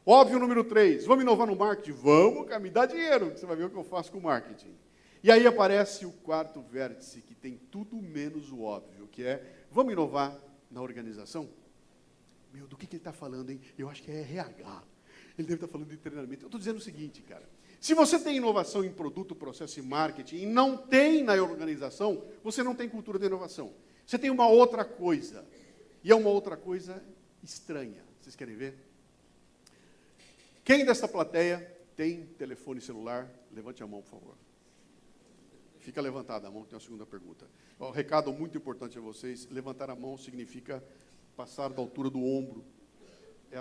Óbvio número 3, vamos inovar no marketing? Vamos, cara, me dá dinheiro, que você vai ver o que eu faço com o marketing. E aí aparece o 4º vértice, que tem tudo menos o óbvio, que é, Vamos inovar na organização? Meu, do que ele está falando, hein? Eu acho que é RH. Ele deve estar falando de treinamento. Eu estou dizendo o seguinte, cara. Se você tem inovação em produto, processo e marketing e não tem na organização, você não tem cultura de inovação. Você tem uma outra coisa. E é uma outra coisa estranha. Vocês querem ver? Quem desta plateia tem telefone celular? Levante a mão, por favor. Fica levantada a mão, tem uma segunda pergunta. Um recado muito importante a vocês. Levantar a mão significa passar da altura do ombro.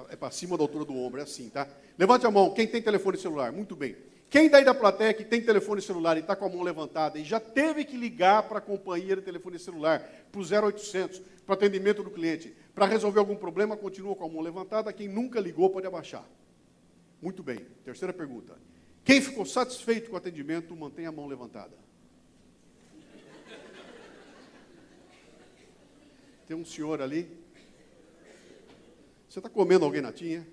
É para cima da altura do ombro, é assim, tá? Levante a mão, quem tem telefone celular? Muito bem. Quem daí da plateia que tem telefone celular e está com a mão levantada e já teve que ligar para a companhia de telefone celular, para o 0800, para o atendimento do cliente, para resolver algum problema, continua com a mão levantada. Quem nunca ligou pode abaixar. Muito bem. Terceira pergunta. Quem ficou satisfeito com o atendimento, mantém a mão levantada. Tem um senhor ali. Você está comendo alguém na tinha?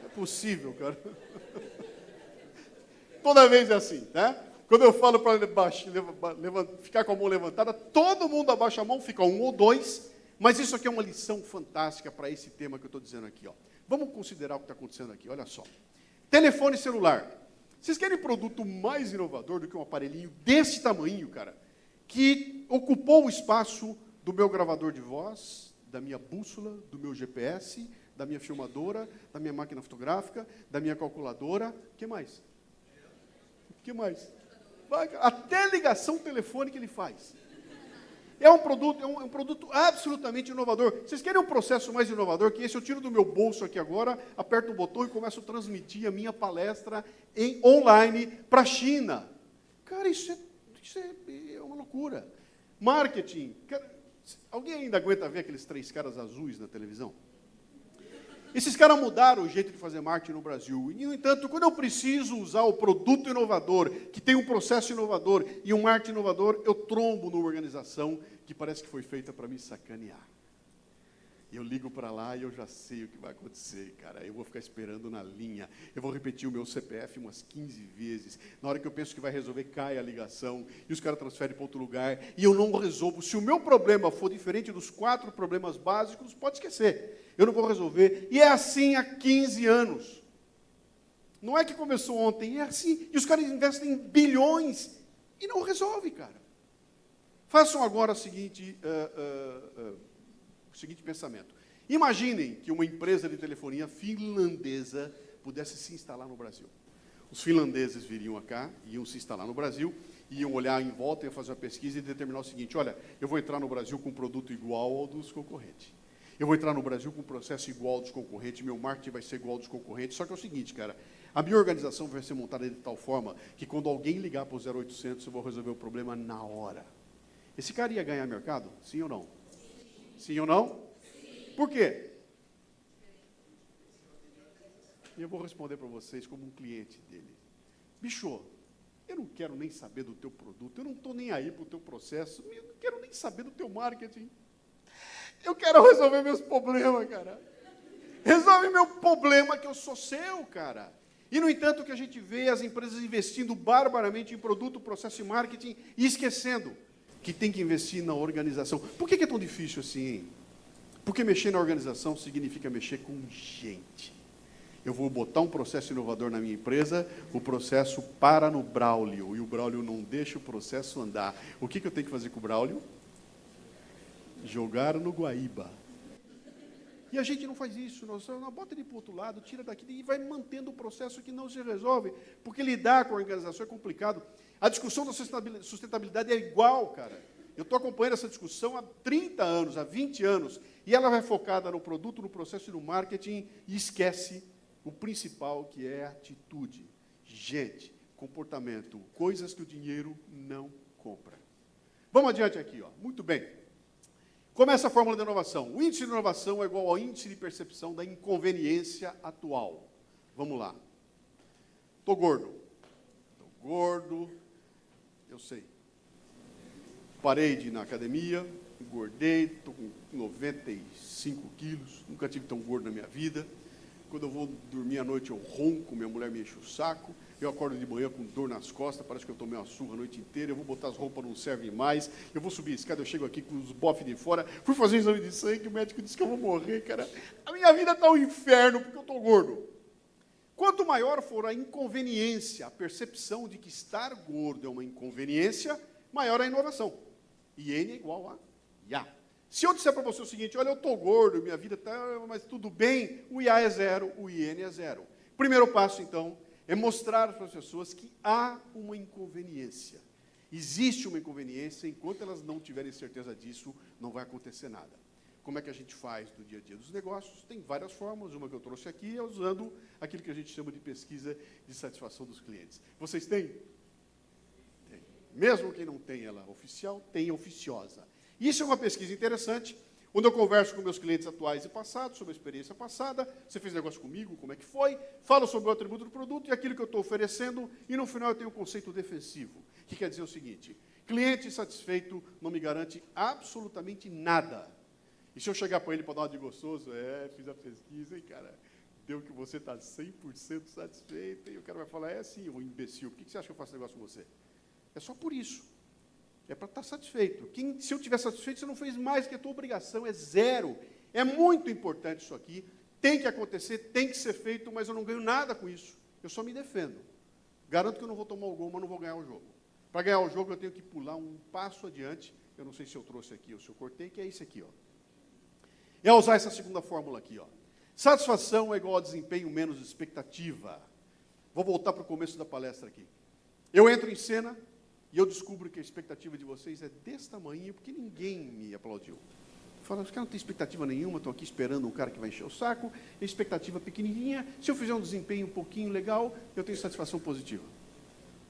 É possível, cara. Toda vez é assim, tá? Quando eu falo para ficar com a mão levantada, todo mundo abaixa a mão, fica um ou dois, mas isso aqui é uma lição fantástica para esse tema que eu estou dizendo aqui. Ó. Vamos considerar o que está acontecendo aqui, olha só. Telefone celular. Vocês querem produto mais inovador do que um aparelhinho desse tamanho, cara? Que ocupou o espaço do meu gravador de voz, da minha bússola, do meu GPS, da minha filmadora, da minha máquina fotográfica, da minha calculadora. O que mais? O que mais? Até ligação telefônica ele faz. É um produto absolutamente inovador. Vocês querem um processo mais inovador que esse? Eu tiro do meu bolso aqui agora, aperto o botão e começo a transmitir a minha palestra online para a China. Cara, isso é uma loucura. Marketing. Alguém ainda aguenta ver aqueles 3 caras azuis na televisão? Esses caras mudaram o jeito de fazer marketing no Brasil. E, no entanto, quando eu preciso usar o produto inovador, que tem um processo inovador e um marketing inovador, eu trombo numa organização que parece que foi feita para me sacanear. E eu ligo para lá e eu já sei o que vai acontecer, cara. Eu vou ficar esperando na linha. Eu vou repetir o meu CPF umas 15 vezes. Na hora que eu penso que vai resolver, cai a ligação. E os caras transferem para outro lugar. E eu não resolvo. Se o meu problema for diferente dos 4 problemas básicos, pode esquecer. Eu não vou resolver. E é assim há 15 anos. Não é que começou ontem, é assim. E os caras investem bilhões e não resolve, cara. Façam agora o seguinte pensamento. Imaginem que uma empresa de telefonia finlandesa pudesse se instalar no Brasil. Os finlandeses viriam cá, iam se instalar no Brasil, iam olhar em volta, iam fazer uma pesquisa e determinar o seguinte: olha, eu vou entrar no Brasil com um produto igual ao dos concorrentes. Eu vou entrar no Brasil com um processo igual ao dos concorrentes, meu marketing vai ser igual ao dos concorrentes, só que é o seguinte, cara, a minha organização vai ser montada de tal forma que quando alguém ligar para o 0800, eu vou resolver o problema na hora. Esse cara ia ganhar mercado? Sim ou não? Sim ou não? Sim. Por quê? E eu vou responder para vocês como um cliente dele. Bicho, eu não quero nem saber do teu produto, eu não estou nem aí para o teu processo, eu não quero nem saber do teu marketing. Eu quero resolver meus problemas, cara. Resolve meu problema que eu sou seu, cara. E, no entanto, o que a gente vê é as empresas investindo barbaramente em produto, processo e marketing e esquecendo que tem que investir na organização. Por que é tão difícil assim, hein? Porque mexer na organização significa mexer com gente. Eu vou botar um processo inovador na minha empresa, o processo para no Braulio, e o Braulio não deixa o processo andar. O que eu tenho que fazer com o Braulio? Jogar no Guaíba. E a gente não faz isso, nós bota ele para o outro lado, tira daqui e vai mantendo o processo que não se resolve, porque lidar com a organização é complicado. A discussão da sustentabilidade é igual, cara. Eu estou acompanhando essa discussão há 30 anos, há 20 anos, e ela vai focada no produto, no processo e no marketing, e esquece o principal, que é a atitude, gente, comportamento, coisas que o dinheiro não compra. Vamos adiante aqui, ó. Muito bem. Começa a fórmula de inovação. O índice de inovação é igual ao índice de percepção da inconveniência atual. Vamos lá. Estou gordo, eu sei. Parei de ir na academia, engordei, estou com 95 quilos, nunca tive tão gordo na minha vida. quando eu vou dormir à noite eu ronco, minha mulher me enche o saco, eu acordo de manhã com dor nas costas, parece que eu tomei uma surra a noite inteira, eu vou botar as roupas, não servem mais, eu vou subir a escada, eu chego aqui com os bofes de fora, fui fazer um exame de sangue, o médico disse que eu vou morrer, cara. A minha vida está um inferno porque eu estou gordo. Quanto maior for a inconveniência, a percepção de que estar gordo é uma inconveniência, maior a inovação. E N é igual a IA. Se eu disser para você o seguinte, olha, eu estou gordo, minha vida está, mas tudo bem, o IA é zero, o IN é zero. Primeiro passo, então, é mostrar para as pessoas que há uma inconveniência. Existe uma inconveniência, enquanto elas não tiverem certeza disso, não vai acontecer nada. Como é que a gente faz no dia a dia dos negócios? Tem várias formas, uma que eu trouxe aqui é usando aquilo que a gente chama de pesquisa de satisfação dos clientes. Vocês têm? Tem. Mesmo quem não tem ela oficial, tem oficiosa. Isso é uma pesquisa interessante, onde eu converso com meus clientes atuais e passados, sobre a experiência passada, você fez negócio comigo, como é que foi, falo sobre o atributo do produto e aquilo que eu estou oferecendo, e no final eu tenho um conceito defensivo, que quer dizer o seguinte, cliente satisfeito não me garante absolutamente nada. E se eu chegar para ele para dar uma de gostoso, fiz a pesquisa, e cara, deu que você está 100% satisfeito, e o cara vai falar, sim, ô imbecil, por que você acha que eu faço negócio com você? É só por isso. É para estar satisfeito. Se eu estiver satisfeito, você não fez mais que a tua obrigação, é zero. É muito importante isso aqui, tem que acontecer, tem que ser feito, mas eu não ganho nada com isso. Eu só me defendo. Garanto que eu não vou tomar o gol, mas não vou ganhar o jogo. Para ganhar o jogo, eu tenho que pular um passo adiante. Eu não sei se eu trouxe aqui ou se eu cortei, que é isso aqui, ó. É usar essa segunda fórmula aqui, ó. Satisfação é igual a desempenho menos expectativa. Vou voltar para o começo da palestra aqui. Eu entro em cena e eu descubro que a expectativa de vocês é desse tamanho, porque ninguém me aplaudiu. Fala, os caras não têm expectativa nenhuma, estão aqui esperando um cara que vai encher o saco, expectativa pequenininha, se eu fizer um desempenho um pouquinho legal, eu tenho satisfação positiva.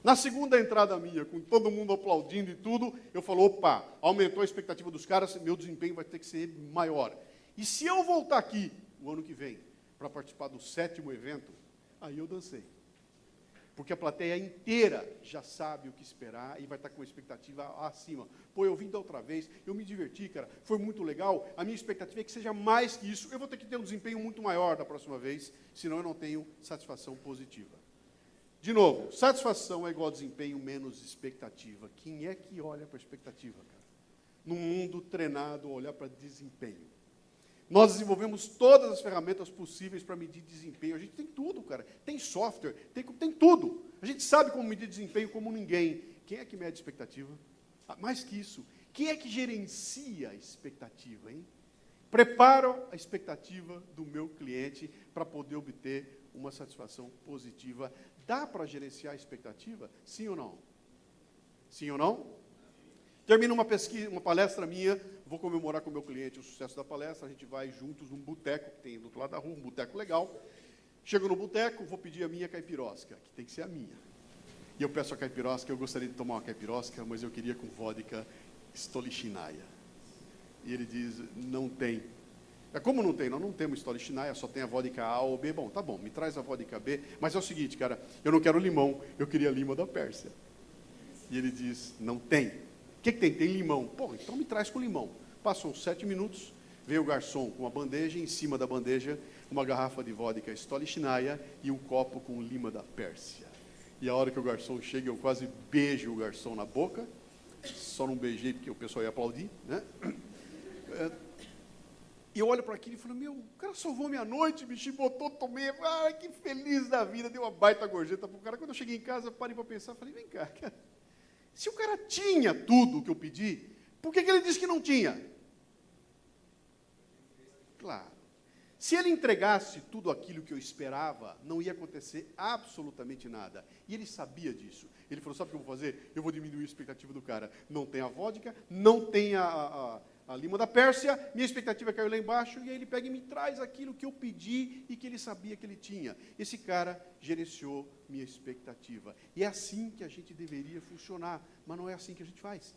Na segunda entrada minha, com todo mundo aplaudindo e tudo, eu falo, opa, aumentou a expectativa dos caras, meu desempenho vai ter que ser maior. E se eu voltar aqui, o ano que vem, para participar do 7º evento, aí eu dancei. Porque a plateia inteira já sabe o que esperar e vai estar com uma expectativa acima. Pô, eu vim da outra vez, eu me diverti, cara, foi muito legal, a minha expectativa é que seja mais que isso, eu vou ter que ter um desempenho muito maior da próxima vez, senão eu não tenho satisfação positiva. De novo, satisfação é igual a desempenho menos expectativa. Quem é que olha para a expectativa, cara? Num mundo treinado a olhar para desempenho. Nós desenvolvemos todas as ferramentas possíveis para medir desempenho. A gente tem tudo, cara. Tem software, tem tudo. A gente sabe como medir desempenho como ninguém. Quem é que mede expectativa? Mais que isso, quem é que gerencia a expectativa, hein? Preparo a expectativa do meu cliente para poder obter uma satisfação positiva. Dá para gerenciar a expectativa? Sim ou não? Sim ou não? Termino uma palestra minha, vou comemorar com o meu cliente o sucesso da palestra, a gente vai juntos num boteco que tem do outro lado da rua, um boteco legal. Chego no boteco, vou pedir a minha caipirosca, que tem que ser a minha. E eu peço a caipirosca, eu gostaria de tomar uma caipirosca, mas eu queria com vodka Stolichnaya. E ele diz, não tem. Como não tem? Nós não temos Stolichnaya, só tem a vodka A ou B. Bom, tá bom, me traz a vodka B, mas é o seguinte, cara, eu não quero limão, eu queria lima da Pérsia. E ele diz, não tem. O que tem? Tem limão. Pô, então me traz com limão. Passam 7 minutos, veio o garçom com uma bandeja, em cima da bandeja, uma garrafa de vodka Stolichnaya e um copo com lima da Pérsia. E a hora que o garçom chega, eu quase beijo o garçom na boca, só não beijei porque o pessoal ia aplaudir, né? E eu olho para aquilo e falo, meu, o cara salvou minha noite, bicho, botou, tomei, que feliz da vida, deu uma baita gorjeta pro cara. Quando eu cheguei em casa, parei para pensar, falei, vem cá, cara, se o cara tinha tudo o que eu pedi, por que ele disse que não tinha? Claro. Se ele entregasse tudo aquilo que eu esperava, não ia acontecer absolutamente nada. E ele sabia disso. Ele falou, sabe o que eu vou fazer? Eu vou diminuir a expectativa do cara. Não tem a vodka, não tem a lima da Pérsia, minha expectativa caiu lá embaixo, e aí ele pega e me traz aquilo que eu pedi e que ele sabia que ele tinha. Esse cara gerenciou minha expectativa. E é assim que a gente deveria funcionar, mas não é assim que a gente faz.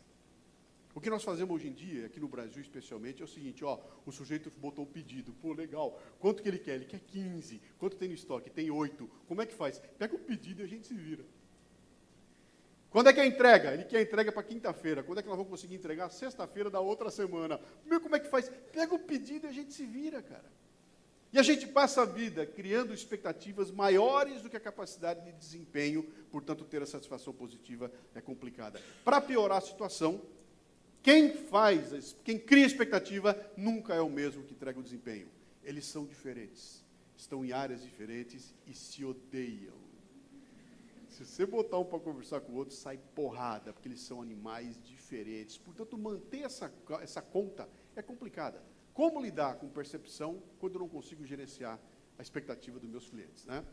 O que nós fazemos hoje em dia, aqui no Brasil especialmente, é o seguinte, ó, o sujeito botou o pedido, pô, legal, quanto que ele quer? Ele quer 15, quanto tem no estoque? Tem 8, como é que faz? Pega o pedido e a gente se vira. Quando é que é a entrega? Ele quer a entrega para quinta-feira. Quando é que nós vamos conseguir entregar? Sexta-feira da outra semana. Meu, como é que faz? Pega o pedido e a gente se vira, cara. E E a gente passa a vida criando expectativas maiores do que a capacidade de desempenho, portanto, ter a satisfação positiva é complicada. Para piorar a situação, quem cria expectativa nunca é o mesmo que entrega o desempenho. Eles são diferentes, estão em áreas diferentes e se odeiam. Se você botar um para conversar com o outro, sai porrada, porque eles são animais diferentes. Portanto, manter essa conta é complicada. Como lidar com percepção quando eu não consigo gerenciar a expectativa dos meus clientes, né?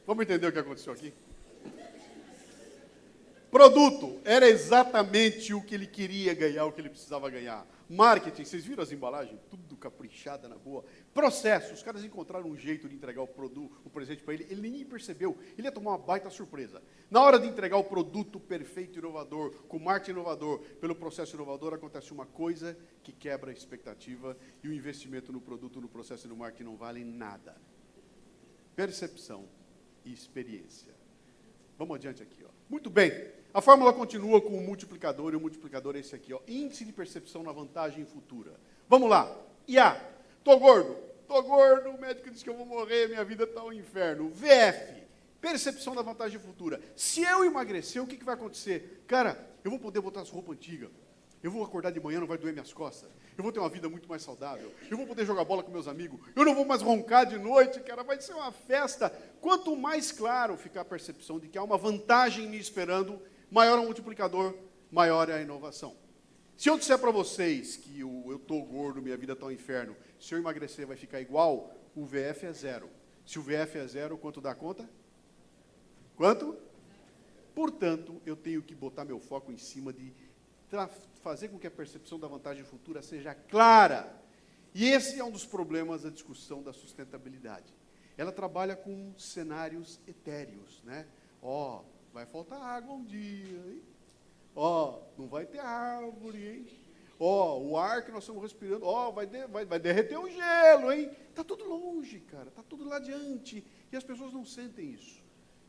Vamos entender o que aconteceu aqui? Produto era exatamente o que ele queria ganhar, o que ele precisava ganhar. Marketing, vocês viram as embalagens? Tudo caprichada na boa. Processo, os caras encontraram um jeito de entregar o presente para ele, ele nem percebeu, ele ia tomar uma baita surpresa. Na hora de entregar o produto perfeito e inovador, com marketing inovador, pelo processo inovador, acontece uma coisa que quebra a expectativa e o investimento no produto, no processo e no marketing não vale nada. Percepção e experiência. Vamos adiante aqui, ó. Muito bem. A fórmula continua com o multiplicador, e o multiplicador é esse aqui, ó. Índice de percepção na vantagem futura. Vamos lá. IA. Tô gordo, o médico disse que eu vou morrer, minha vida está um inferno. VF. Percepção da vantagem futura. Se eu emagrecer, o que vai acontecer? Cara, eu vou poder botar as roupas antigas. Eu vou acordar de manhã, não vai doer minhas costas. Eu vou ter uma vida muito mais saudável. Eu vou poder jogar bola com meus amigos. Eu não vou mais roncar de noite, cara. Vai ser uma festa. Quanto mais claro ficar a percepção de que há uma vantagem me esperando, maior é o multiplicador, maior é a inovação. Se eu disser para vocês que eu estou gordo, minha vida está um inferno, se eu emagrecer vai ficar igual, o VF é 0. Se o VF é 0, quanto dá conta? Quanto? Portanto, eu tenho que botar meu foco em cima de fazer com que a percepção da vantagem futura seja clara. E esse é um dos problemas da discussão da sustentabilidade. Ela trabalha com cenários etéreos, né? Ó, vai faltar água um dia, hein? Ó, não vai ter árvore, hein? Ó, o ar que nós estamos respirando, ó, vai derreter o gelo, hein? Está tudo longe, cara, está tudo lá adiante. E as pessoas não sentem isso.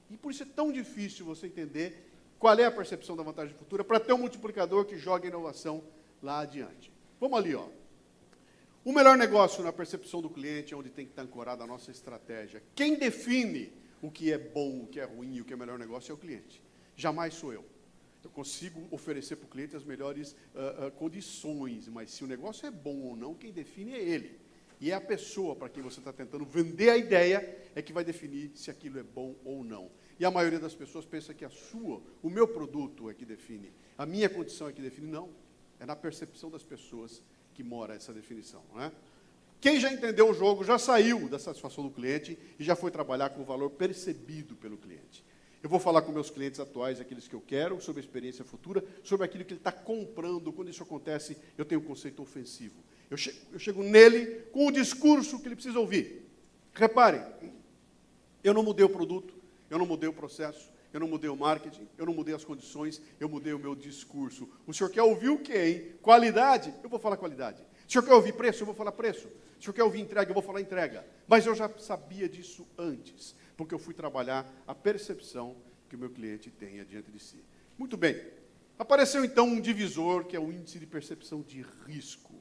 E por isso é tão difícil você entender qual é a percepção da vantagem futura para ter um multiplicador que joga a inovação lá adiante. Vamos ali, ó. O melhor negócio na percepção do cliente é onde tem que estar ancorada a nossa estratégia. Quem define o que é bom, o que é ruim, o que é melhor negócio é o cliente. Jamais sou eu. Eu consigo oferecer para o cliente as melhores condições, mas se o negócio é bom ou não, quem define é ele. E é a pessoa para quem você está tentando vender a ideia é que vai definir se aquilo é bom ou não. E a maioria das pessoas pensa que o meu produto é que define, a minha condição é que define. Não, é na percepção das pessoas que mora essa definição, não é? Quem já entendeu o jogo já saiu da satisfação do cliente e já foi trabalhar com o valor percebido pelo cliente. Eu vou falar com meus clientes atuais, aqueles que eu quero, sobre a experiência futura, sobre aquilo que ele está comprando. Quando isso acontece, eu tenho um conceito ofensivo. Eu chego nele com o discurso que ele precisa ouvir. Reparem, eu não mudei o produto, eu não mudei o processo, eu não mudei o marketing, eu não mudei as condições, eu mudei o meu discurso. O senhor quer ouvir o quê, hein? Qualidade? Eu vou falar qualidade. O senhor quer ouvir preço? Eu vou falar preço. O senhor quer ouvir entrega? Eu vou falar entrega. Mas eu já sabia disso antes, porque eu fui trabalhar a percepção que o meu cliente tem diante de si. Muito bem. Apareceu, então, um divisor, que é o índice de percepção de risco.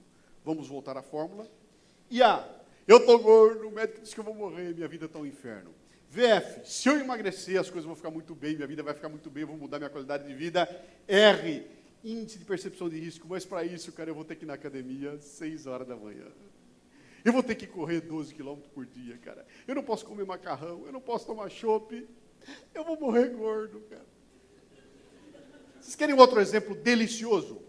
Vamos voltar à fórmula. Eu estou gordo, o médico disse que eu vou morrer, minha vida está um inferno. VF, se eu emagrecer, as coisas vão ficar muito bem, minha vida vai ficar muito bem, eu vou mudar minha qualidade de vida. R, índice de percepção de risco, mas para isso, cara, eu vou ter que ir na academia às 6 horas da manhã. Eu vou ter que correr 12 quilômetros por dia, cara. Eu não posso comer macarrão, eu não posso tomar chopp, eu vou morrer gordo, cara. Vocês querem um outro exemplo delicioso?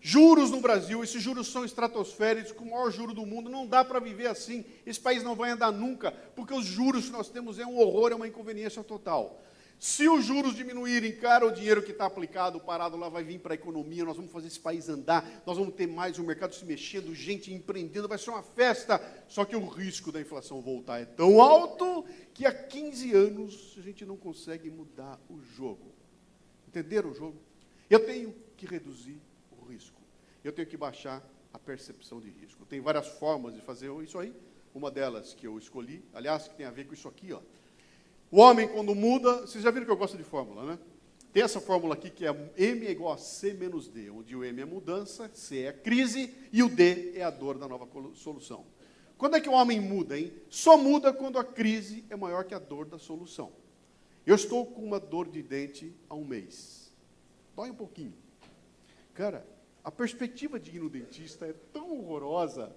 Juros no Brasil, esses juros são estratosféricos, com o maior juro do mundo, não dá para viver assim. Esse país não vai andar nunca, porque os juros que nós temos é um horror, é uma inconveniência total. Se os juros diminuírem, cara, o dinheiro que está aplicado, parado lá, vai vir para a economia, nós vamos fazer esse país andar, nós vamos ter mais o mercado se mexendo, gente empreendendo, vai ser uma festa. Só que o risco da inflação voltar é tão alto que há 15 anos a gente não consegue mudar o jogo. Entenderam o jogo? Eu tenho que reduzir o risco. Eu tenho que baixar a percepção de risco. Tem várias formas de fazer isso aí. Uma delas que eu escolhi, aliás, que tem a ver com isso aqui, ó. O homem, quando muda, vocês já viram que eu gosto de fórmula, né? Tem essa fórmula aqui que é M é igual a C menos D, onde o M é mudança, C é crise e o D é a dor da nova solução. Quando é que o homem muda, hein? Só muda quando a crise é maior que a dor da solução. Eu estou com uma dor de dente há um mês. Dói um pouquinho. Cara, a perspectiva de ir no dentista é tão horrorosa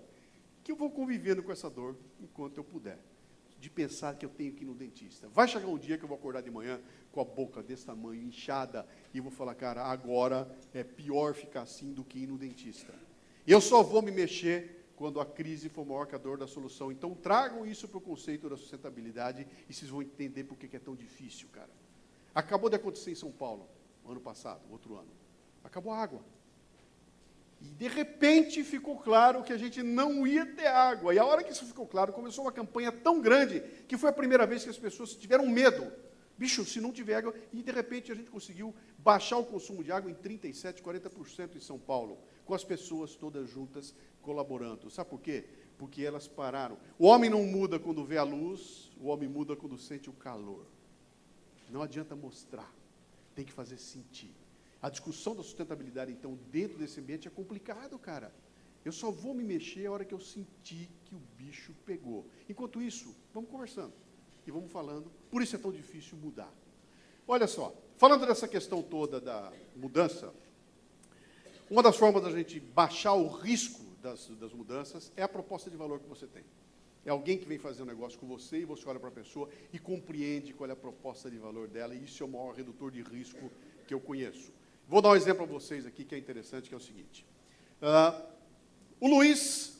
que eu vou convivendo com essa dor enquanto eu puder. De pensar que eu tenho que ir no dentista. Vai chegar um dia que eu vou acordar de manhã com a boca desse tamanho, inchada, e vou falar, cara, agora é pior ficar assim do que ir no dentista. Eu só vou me mexer quando a crise for maior que a dor da solução. Então, tragam isso para o conceito da sustentabilidade e vocês vão entender por que é tão difícil, cara. Acabou de acontecer em São Paulo, ano passado, outro ano. Acabou a água. E, de repente, ficou claro que a gente não ia ter água. E a hora que isso ficou claro, começou uma campanha tão grande que foi a primeira vez que as pessoas tiveram medo. Bicho, se não tiver água... E, de repente, a gente conseguiu baixar o consumo de água em 37%, 40% em São Paulo, com as pessoas todas juntas colaborando. Sabe por quê? Porque elas pararam. O homem não muda quando vê a luz, o homem muda quando sente o calor. Não adianta mostrar, tem que fazer sentir. A discussão da sustentabilidade, então, dentro desse ambiente é complicado, cara. Eu só vou me mexer a hora que eu sentir que o bicho pegou. Enquanto isso, vamos conversando e vamos falando. Por isso é tão difícil mudar. Olha só, falando dessa questão toda da mudança, uma das formas da gente baixar o risco das mudanças é a proposta de valor que você tem. É alguém que vem fazer um negócio com você e você olha para a pessoa e compreende qual é a proposta de valor dela, e isso é o maior redutor de risco que eu conheço. Vou dar um exemplo a vocês aqui que é interessante, que é o seguinte. O Luiz,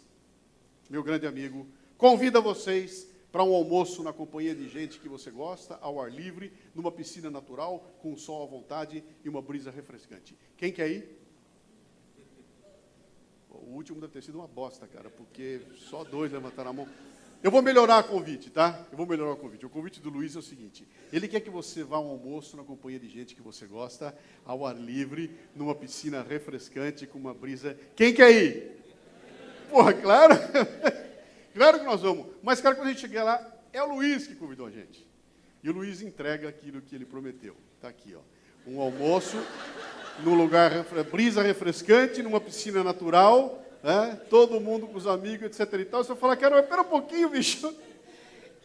meu grande amigo, convida vocês para um almoço na companhia de gente que você gosta, ao ar livre, numa piscina natural, com sol à vontade e uma brisa refrescante. Quem quer ir? O último deve ter sido uma bosta, cara, porque só 2 levantaram a mão. Eu vou melhorar o convite, tá? Eu vou melhorar o convite. O convite do Luiz é o seguinte: ele quer que você vá a um almoço na companhia de gente que você gosta, ao ar livre, numa piscina refrescante, com uma brisa. Quem quer ir? Porra, claro! Claro que nós vamos. Mas, cara, quando a gente chegar lá, é o Luiz que convidou a gente. E o Luiz entrega aquilo que ele prometeu. Está aqui, ó. Um almoço, num lugar, brisa refrescante, numa piscina natural, todo mundo com os amigos, etc. e tal. Você fala, cara, mas espera um pouquinho, bicho.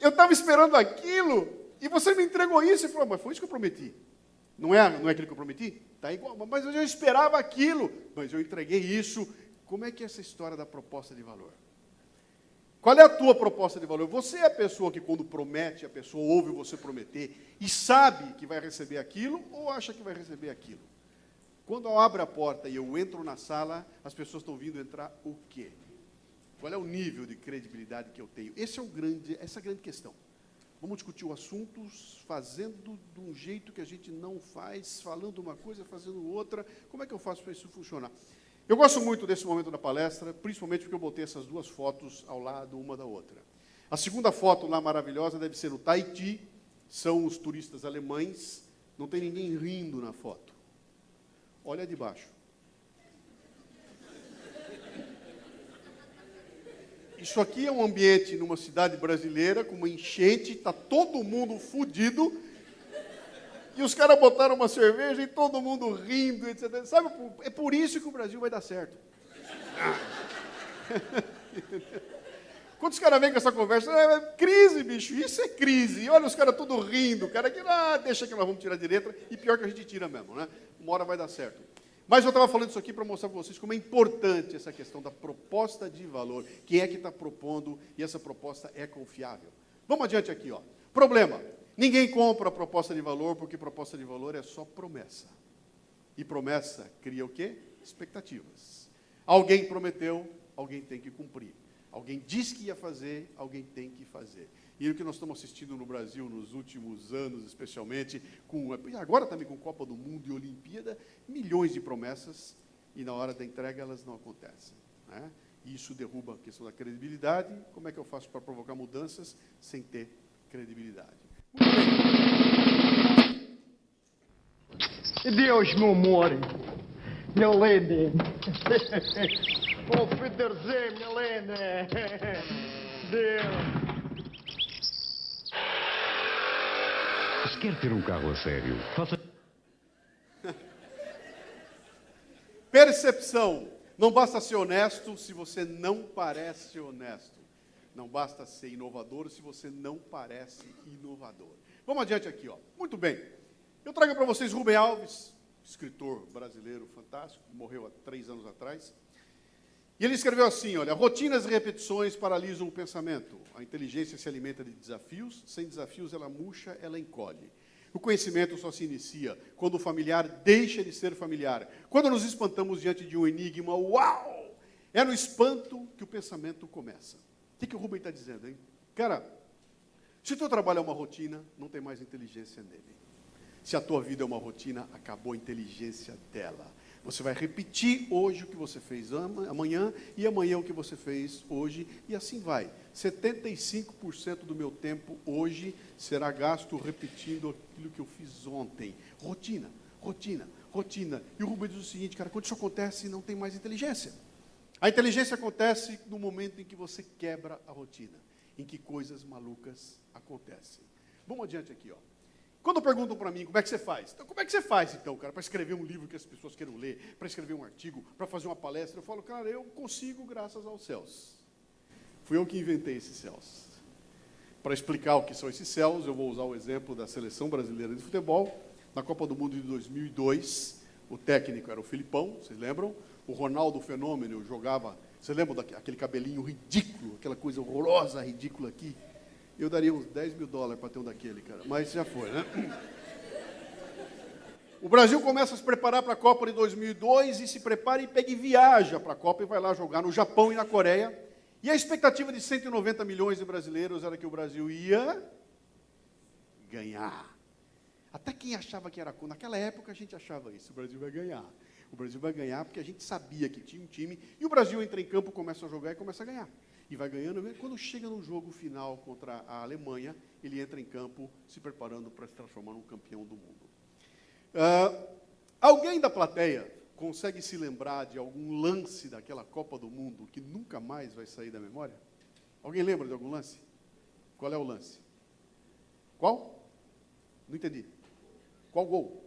Eu estava esperando aquilo e você me entregou isso. E falou, mas foi isso que eu prometi. Não é aquilo que eu prometi? Está igual, mas eu já esperava aquilo. Mas eu entreguei isso. Como é que é essa história da proposta de valor? Qual é a tua proposta de valor? Você é a pessoa que, quando promete, a pessoa ouve você prometer e sabe que vai receber aquilo ou acha que vai receber aquilo? Quando eu abro a porta e eu entro na sala, as pessoas estão vindo entrar o quê? Qual é o nível de credibilidade que eu tenho? essa é a grande questão. Vamos discutir o assunto fazendo de um jeito que a gente não faz, falando uma coisa, fazendo outra. Como é que eu faço para isso funcionar? Eu gosto muito desse momento da palestra, principalmente porque eu botei essas 2 fotos ao lado, uma da outra. A segunda foto lá maravilhosa deve ser no Tahiti, são os turistas alemães, não tem ninguém rindo na foto. Olha de baixo. Isso aqui é um ambiente numa cidade brasileira, com uma enchente, está todo mundo fudido, e os caras botaram uma cerveja e todo mundo rindo, etc. Sabe, é por isso que o Brasil vai dar certo. Quando os caras vêm com essa conversa, é crise, bicho, isso é crise. E olha os caras tudo rindo, cara, que deixa que nós vamos tirar de letra, e pior que a gente tira mesmo, né? Uma hora vai dar certo. Mas eu estava falando isso aqui para mostrar para vocês como é importante essa questão da proposta de valor. Quem é que está propondo e essa proposta é confiável? Vamos adiante aqui, ó. Problema. Ninguém compra a proposta de valor porque proposta de valor é só promessa. E promessa cria o quê? Expectativas. Alguém prometeu, alguém tem que cumprir. Alguém disse que ia fazer, alguém tem que fazer. E o que nós estamos assistindo no Brasil nos últimos anos, especialmente, agora também com Copa do Mundo e Olimpíada, milhões de promessas, e na hora da entrega elas não acontecem, né? E isso derruba a questão da credibilidade. Como é que eu faço para provocar mudanças sem ter credibilidade? Deus me more, Milene. Auf Wiedersehen, Milene. Deus. Se quer ter um carro a sério, faça... Percepção. Não basta ser honesto se você não parece honesto. Não basta ser inovador se você não parece inovador. Vamos adiante aqui, ó. Muito bem. Eu trago para vocês Rubem Alves, escritor brasileiro fantástico, morreu há 3 anos atrás. E ele escreveu assim, olha: rotinas e repetições paralisam o pensamento. A inteligência se alimenta de desafios, sem desafios ela murcha, ela encolhe. O conhecimento só se inicia quando o familiar deixa de ser familiar. Quando nos espantamos diante de um enigma, uau! É no espanto que o pensamento começa. O que o Rubem está dizendo, hein? Cara, se o teu trabalho é uma rotina, não tem mais inteligência nele. Se a tua vida é uma rotina, acabou a inteligência dela. Você vai repetir hoje o que você fez amanhã, e amanhã o que você fez hoje, e assim vai. 75% do meu tempo hoje será gasto repetindo aquilo que eu fiz ontem. Rotina, rotina, rotina. E o Rubem diz o seguinte, cara, quando isso acontece, não tem mais inteligência. A inteligência acontece no momento em que você quebra a rotina, em que coisas malucas acontecem. Vamos adiante aqui, ó. Quando perguntam para mim, como é que você faz? Então, como é que você faz, então, cara, para escrever um livro que as pessoas queiram ler, para escrever um artigo, para fazer uma palestra? Eu falo, cara, eu consigo graças aos céus. Fui eu que inventei esses céus. Para explicar o que são esses céus, eu vou usar o exemplo da Seleção Brasileira de Futebol. Na Copa do Mundo de 2002, o técnico era o Filipão, vocês lembram? O Ronaldo Fenômeno jogava, vocês lembram daquele cabelinho ridículo, aquela coisa horrorosa, ridícula aqui? Eu daria uns $10 mil para ter um daquele, cara, mas já foi, né? O Brasil começa a se preparar para a Copa de 2002 e se prepara e pega e viaja para a Copa e vai lá jogar no Japão e na Coreia. E a expectativa de 190 milhões de brasileiros era que o Brasil ia ganhar. Até quem achava que era... Naquela época a gente achava isso, o Brasil vai ganhar. O Brasil vai ganhar porque a gente sabia que tinha um time, e o Brasil entra em campo, começa a jogar e começa a ganhar. E vai ganhando, quando chega no jogo final contra a Alemanha, ele entra em campo se preparando para se transformar num campeão do mundo. Alguém da plateia consegue se lembrar de algum lance daquela Copa do Mundo que nunca mais vai sair da memória? Alguém lembra de algum lance? Qual é o lance? Qual? Não entendi. Qual gol?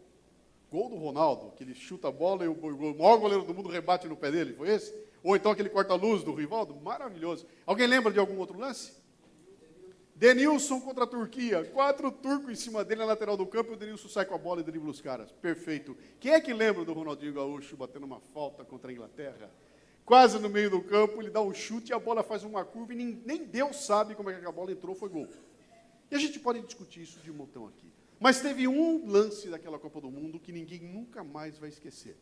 Gol do Ronaldo, que ele chuta a bola e o maior goleiro do mundo rebate no pé dele, foi esse? Ou então aquele corta-luz do Rivaldo, maravilhoso. Alguém lembra de algum outro lance? Denilson contra a Turquia, 4 turcos em cima dele na lateral do campo, e o Denilson sai com a bola e dribla os caras. Perfeito. Quem é que lembra do Ronaldinho Gaúcho batendo uma falta contra a Inglaterra? Quase no meio do campo, ele dá um chute e a bola faz uma curva, e nem Deus sabe como é que a bola entrou, foi gol. E a gente pode discutir isso de um montão aqui. Mas teve um lance daquela Copa do Mundo que ninguém nunca mais vai esquecer.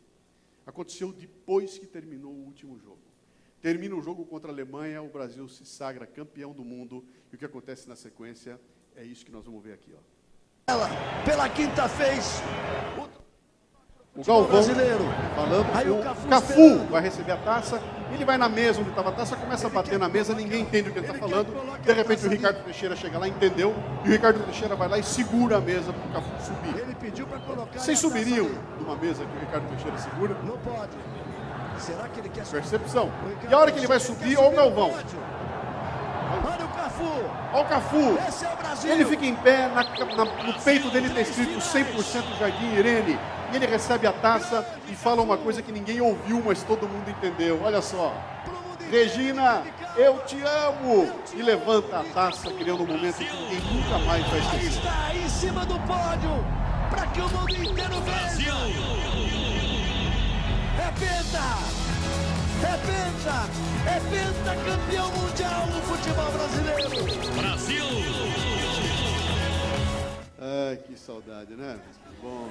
Aconteceu depois que terminou o último jogo. Termina o jogo contra a Alemanha, o Brasil se sagra campeão do mundo, e o que acontece na sequência é isso que nós vamos ver aqui, ó. Pela quinta vez, o Galvão brasileiro. falando, Aí o o Cafu Cafu esperando. vai receber a taça, ele vai na mesa onde estava a taça, começa a bater na mesa, ninguém entende o que ele está falando, de repente o Ricardo Teixeira chega lá, entendeu, e o Ricardo Teixeira vai lá e segura a mesa para o Cafu subir. Ele pediu para colocar. Vocês a taça subiriam ali. numa mesa que o Ricardo Teixeira segura? Não pode. Será que ele quer subir? Percepção. O Ricardo E a hora que ele vai Teixeira subir, quer olha o Galvão. não pode. Olha o Cafu. Olha o Cafu. Esse é o Brasil. Ele fica em pé, no peito dele está escrito 100% Jardim Irene. E ele recebe a taça e fala uma coisa que ninguém ouviu, mas todo mundo entendeu. Olha só. Regina, eu te amo. E levanta a taça, criando um momento que ninguém nunca mais vai Aí esquecer. está, em cima do pódio, para que o mundo inteiro veja. É penta! É penta! É penta campeão mundial no futebol brasileiro! Brasil! Ai, que saudade, né? Bom,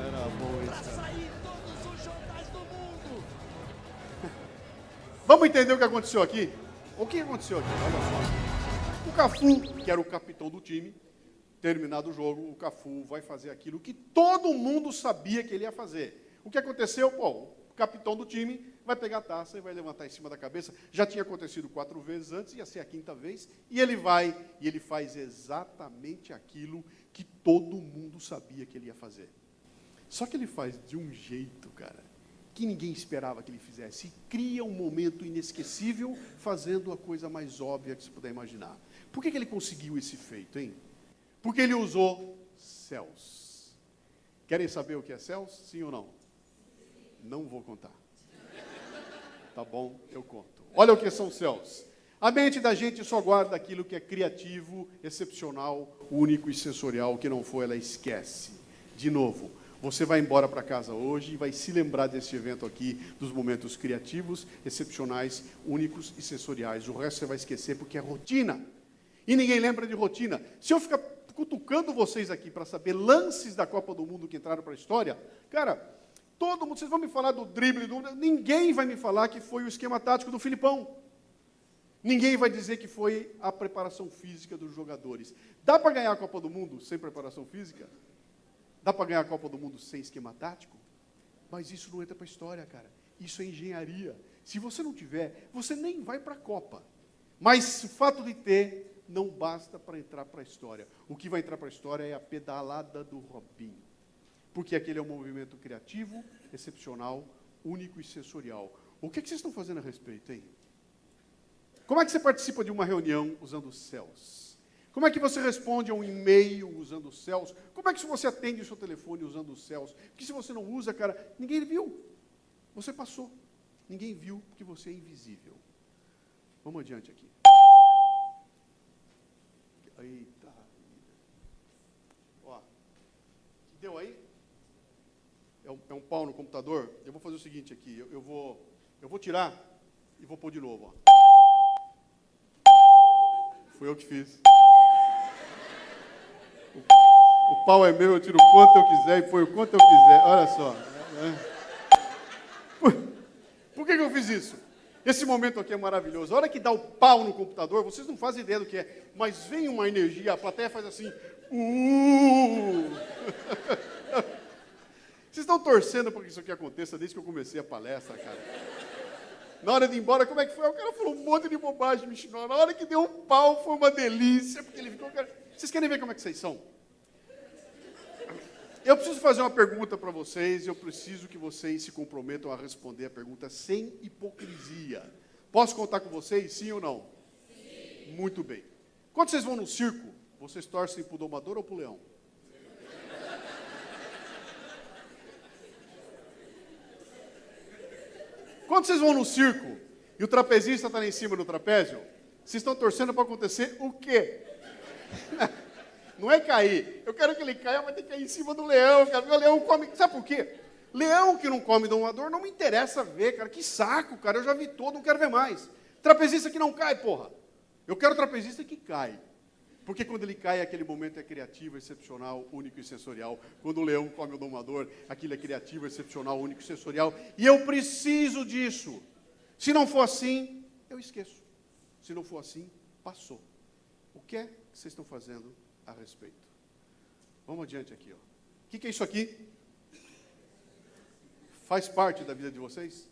era bom isso, cara. Vamos entender o que aconteceu aqui? O que aconteceu aqui? Olha só. O Cafu, que era o capitão do time, terminado o jogo, o Cafu vai fazer aquilo que todo mundo sabia que ele ia fazer. O que aconteceu? Bom, o capitão do time vai pegar a taça e vai levantar em cima da cabeça. Já tinha acontecido 4 vezes antes, ia ser a 5ª vez. E ele vai, e ele faz exatamente aquilo que todo mundo sabia que ele ia fazer. Só que ele faz de um jeito, cara, que ninguém esperava que ele fizesse. E cria um momento inesquecível, fazendo a coisa mais óbvia que você puder imaginar. Por que ele conseguiu esse feito, hein? Porque ele usou céus. Querem saber o que é céus? Sim ou não? Não vou contar. Tá bom, eu conto. Olha o que são céus. A mente da gente só guarda aquilo que é criativo, excepcional, único e sensorial. O que não for, ela esquece. De novo, você vai embora para casa hoje e vai se lembrar desse evento aqui, dos momentos criativos, excepcionais, únicos e sensoriais. O resto você vai esquecer porque é rotina. E ninguém lembra de rotina. Se eu ficar cutucando vocês aqui para saber lances da Copa do Mundo que entraram para a história, cara, todo mundo, vocês vão me falar do drible, ninguém vai me falar que foi o esquema tático do Filipão. Ninguém vai dizer que foi a preparação física dos jogadores. Dá para ganhar a Copa do Mundo sem preparação física? Dá para ganhar a Copa do Mundo sem esquema tático? Mas isso não entra para a história, cara. Isso é engenharia. Se você não tiver, você nem vai para a Copa. Mas o fato de ter não basta para entrar para a história. O que vai entrar para a história é a pedalada do Robinho. Porque aquele é um movimento criativo, excepcional, único e sensorial. O que vocês estão fazendo a respeito, hein? Como é que você participa de uma reunião usando os céus? Como é que você responde a um e-mail usando os céus? Como é que você atende o seu telefone usando os céus? Porque se você não usa, cara, ninguém viu. Você passou. Ninguém viu porque você é invisível. Vamos adiante aqui. Eita. Ó. Deu aí? É um pau no computador. Eu vou fazer o seguinte aqui. Eu vou tirar e vou pôr de novo. Ó. Fui eu que fiz. O pau é meu, eu tiro o quanto eu quiser e ponho o quanto eu quiser. Olha só. Por que eu fiz isso? Esse momento aqui é maravilhoso. A hora que dá o pau no computador, vocês não fazem ideia do que é, mas vem uma energia, a plateia faz assim. Vocês estão torcendo para que isso aqui aconteça desde que eu comecei a palestra, cara. Na hora de ir embora, como é que foi? O cara falou um monte de bobagem, me xingou. Na hora que deu um pau, foi uma delícia, porque ele ficou... Vocês querem ver como é que vocês são? Eu preciso fazer uma pergunta para vocês, eu preciso que vocês se comprometam a responder a pergunta sem hipocrisia. Posso contar com vocês, sim ou não? Sim. Muito bem. Quando vocês vão no circo, vocês torcem para o domador ou para o leão? Quando vocês vão no circo e o trapezista está lá em cima do trapézio, vocês estão torcendo para acontecer o quê? Não é cair. Eu quero que ele caia, mas tem que cair em cima do leão. Cara. O leão come... Sabe por quê? Leão que não come domador não me interessa ver, cara. Que saco, cara. Eu já vi todo, não quero ver mais. Trapezista que não cai, porra. Eu quero trapezista que cai. Porque quando ele cai, aquele momento é criativo, excepcional, único e sensorial. Quando o leão come o domador, aquilo é criativo, excepcional, único e sensorial. E eu preciso disso. Se não for assim, eu esqueço. Se não for assim, passou. O que é que vocês estão fazendo a respeito? Vamos adiante aqui. Ó. O que é isso aqui? Faz parte da vida de vocês?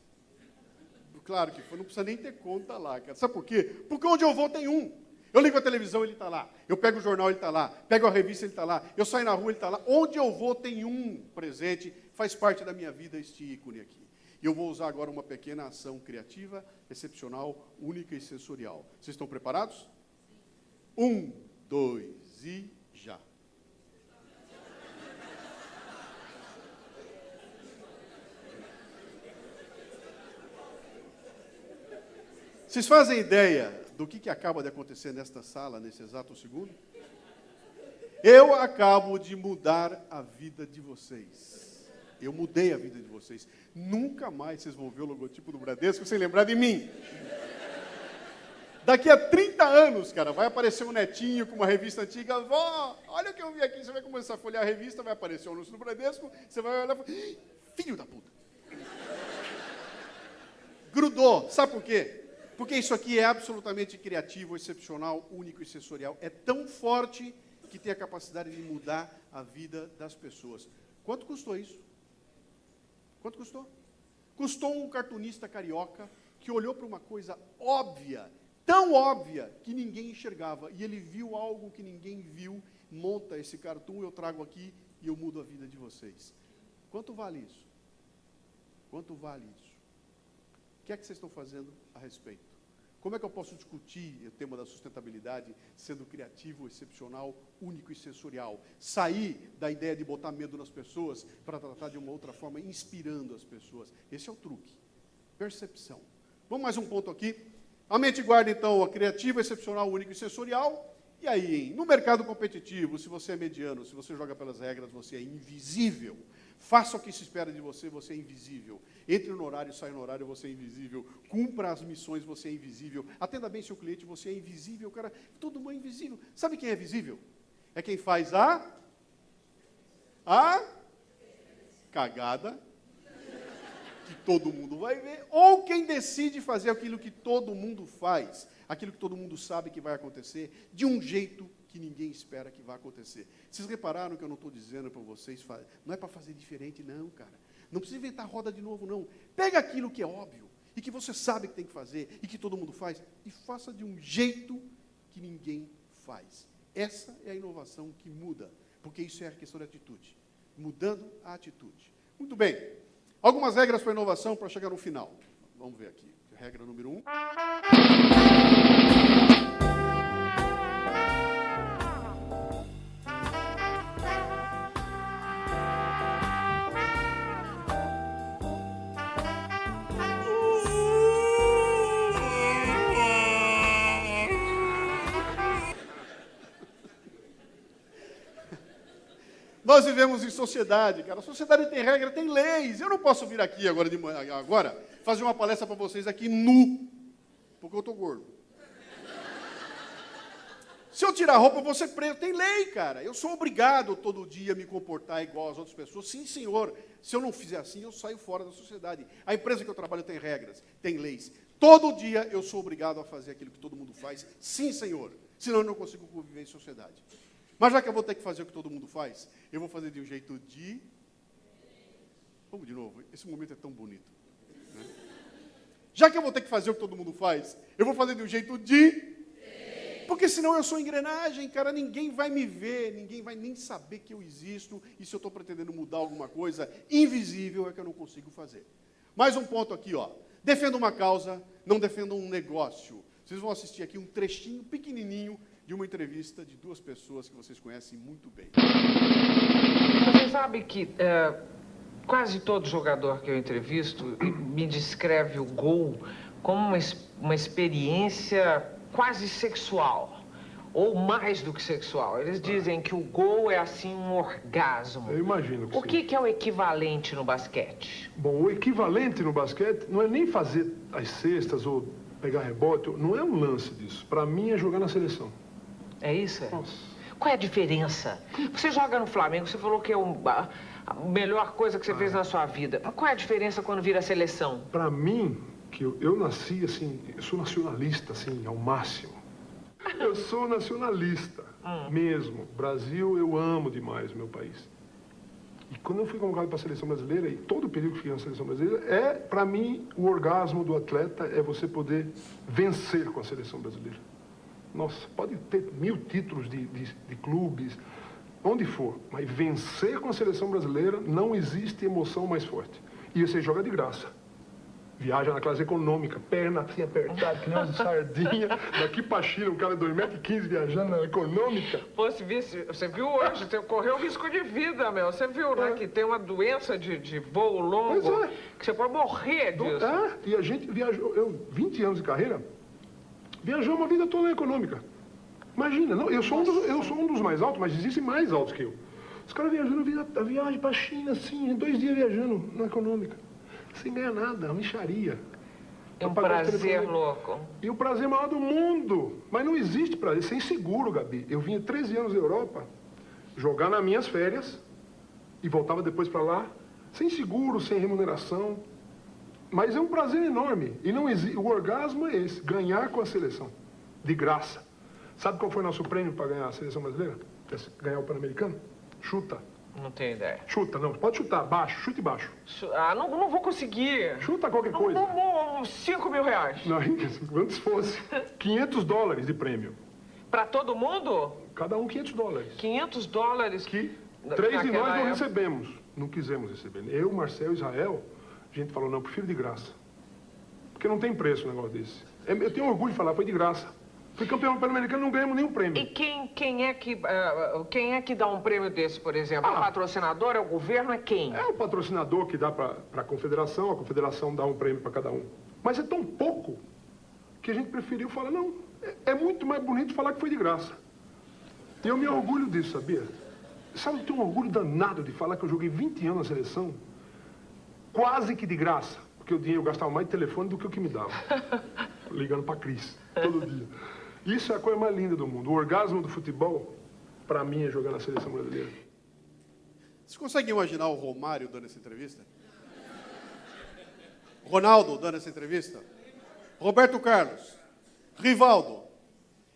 Claro que foi, não precisa nem ter conta lá, cara. Sabe por quê? Porque onde eu vou tem um. Eu ligo a televisão, ele está lá. Eu pego o jornal, ele está lá. Pego a revista, ele está lá. Eu saio na rua, ele está lá. Onde eu vou tem um presente. Faz parte da minha vida este ícone aqui. E eu vou usar agora uma pequena ação criativa, excepcional, única e sensorial. Vocês estão preparados? 1, 2 e já. Vocês fazem ideia do que acaba de acontecer nesta sala, nesse exato segundo? Eu acabo de mudar a vida de vocês. Eu mudei a vida de vocês. Nunca mais vocês vão ver o logotipo do Bradesco sem lembrar de mim. Daqui a 30 anos, cara, vai aparecer um netinho com uma revista antiga. Vó, olha o que eu vi aqui. Você vai começar a folhear a revista, vai aparecer o anúncio do Bradesco. Você vai olhar e falar, filho da puta. Grudou mudou. Sabe por quê? Porque isso aqui é absolutamente criativo, excepcional, único e sensorial. É tão forte que tem a capacidade de mudar a vida das pessoas. Quanto custou isso? Quanto custou? Custou um cartunista carioca que olhou para uma coisa óbvia, tão óbvia, que ninguém enxergava. E ele viu algo que ninguém viu, monta esse cartoon, eu trago aqui e eu mudo a vida de vocês. Quanto vale isso? Quanto vale isso? O que é que vocês estão fazendo a respeito? Como é que eu posso discutir o tema da sustentabilidade sendo criativo, excepcional, único e sensorial? Sair da ideia de botar medo nas pessoas para tratar de uma outra forma, inspirando as pessoas. Esse é o truque. Percepção. Vamos mais um ponto aqui. A mente guarda, então, a criativa, excepcional, único e sensorial. E aí, no mercado competitivo, se você é mediano, se você joga pelas regras, você é invisível. Faça o que se espera de você, você é invisível. Entre no horário, saia no horário, você é invisível. Cumpra as missões, você é invisível. Atenda bem seu cliente, você é invisível. Cara, todo mundo é invisível. Sabe quem é visível? É quem faz a cagada, que todo mundo vai ver, ou quem decide fazer aquilo que todo mundo faz, aquilo que todo mundo sabe que vai acontecer, de um jeito que ninguém espera que vai acontecer. Vocês repararam que eu não estou dizendo para vocês, não é para fazer diferente, não, cara. Não precisa inventar roda de novo, não. Pega aquilo que é óbvio, e que você sabe que tem que fazer, e que todo mundo faz, e faça de um jeito que ninguém faz. Essa é a inovação que muda, porque isso é a questão de atitude. Mudando a atitude. Muito bem. Algumas regras para inovação para chegar no final. Vamos ver aqui. Regra número 1. Nós vivemos em sociedade, cara. A sociedade tem regra, tem leis. Eu não posso vir aqui agora de manhã, fazer uma palestra para vocês aqui nu, porque eu estou gordo. Se eu tirar a roupa, eu vou ser preso. Tem lei, cara. Eu sou obrigado todo dia a me comportar igual às outras pessoas. Sim, senhor. Se eu não fizer assim, eu saio fora da sociedade. A empresa que eu trabalho tem regras, tem leis. Todo dia eu sou obrigado a fazer aquilo que todo mundo faz. Sim, senhor. Senão eu não consigo conviver em sociedade. Mas já que eu vou ter que fazer o que todo mundo faz, eu vou fazer de um jeito de... Vamos de novo, esse momento é tão bonito. Né? Já que eu vou ter que fazer o que todo mundo faz, eu vou fazer de um jeito de... Porque senão eu sou engrenagem, cara, ninguém vai me ver, ninguém vai nem saber que eu existo, e se eu estou pretendendo mudar alguma coisa invisível é que eu não consigo fazer. Mais um ponto aqui, ó. Defenda uma causa, não defenda um negócio. Vocês vão assistir aqui um trechinho pequenininho de uma entrevista de duas pessoas que vocês conhecem muito bem. Você sabe que quase todo jogador que eu entrevisto me descreve o gol como uma experiência quase sexual, ou mais do que sexual. Eles dizem que o gol é assim um orgasmo. Eu imagino que O que é o equivalente no basquete? Bom, o equivalente no basquete não é nem fazer as cestas ou pegar rebote, não é um lance disso. Para mim é jogar na seleção. É isso? Nossa. Qual é a diferença? Você joga no Flamengo, você falou que é a melhor coisa que você fez na sua vida. Qual é a diferença quando vira a seleção? Para mim, que eu nasci assim, eu sou nacionalista assim, ao máximo. Eu sou nacionalista mesmo. Brasil, eu amo demais o meu país. E quando eu fui convocado para a seleção brasileira, e todo o período que fiquei na seleção brasileira, para mim, o orgasmo do atleta é você poder vencer com a seleção brasileira. Nossa, pode ter 1000 títulos de clubes, onde for, mas vencer com a seleção brasileira não existe emoção mais forte. E você joga de graça. Viaja na classe econômica, perna assim apertada, que nem uma sardinha. Daqui pra China, um cara de 2,15 m viajando na econômica. Pô, você viu hoje, você correu risco de vida, meu. Você viu, né, que tem uma doença de voo longo, que você pode morrer disso. E a gente viajou, 20 anos de carreira, viajou uma vida toda na econômica. Imagina, não, eu sou um dos mais altos, mas existem mais altos que eu. Os caras viajando a viagem pra China, assim, 2 dias viajando na econômica. Sem ganhar nada, uma mixaria. É um prazer louco. E o prazer maior do mundo. Mas não existe prazer, sem seguro, Gabi. Eu vinha 13 anos da Europa, jogar nas minhas férias, e voltava depois para lá, sem seguro, sem remuneração. Mas é um prazer enorme. E não existe. O orgasmo é esse, ganhar com a seleção. De graça. Sabe qual foi o nosso prêmio para ganhar a seleção brasileira? Ganhar o Pan-Americano? Chuta. Não tenho ideia. Chuta, não. Pode chutar. Baixo, chute baixo. Não vou conseguir. Chuta qualquer coisa. 5 mil reais. Não, antes fosse. $500 de prêmio. Para todo mundo? Cada um $500. $500? Que 3 de nós não época. recebemos. Não quisemos receber. Eu, Marcel, Israel, a gente falou, não, prefiro de graça. Porque não tem preço um negócio desse. Eu tenho orgulho de falar, foi de graça. Fui campeão pan-americano, não ganhamos nenhum prêmio. E quem é que dá um prêmio desse, por exemplo? É o patrocinador, é o governo, é quem? É o patrocinador que dá para a confederação dá um prêmio para cada um. Mas é tão pouco que a gente preferiu falar, não, é muito mais bonito falar que foi de graça. E eu me orgulho disso, sabia? Sabe, eu tenho um orgulho danado de falar que eu joguei 20 anos na seleção, quase que de graça, porque o dinheiro eu gastava mais de telefone do que o que me dava. Ligando para Cris, todo dia. Isso é a coisa mais linda do mundo. O orgasmo do futebol, para mim, é jogar na seleção brasileira. Você consegue imaginar o Romário dando essa entrevista? Ronaldo dando essa entrevista? Roberto Carlos? Rivaldo?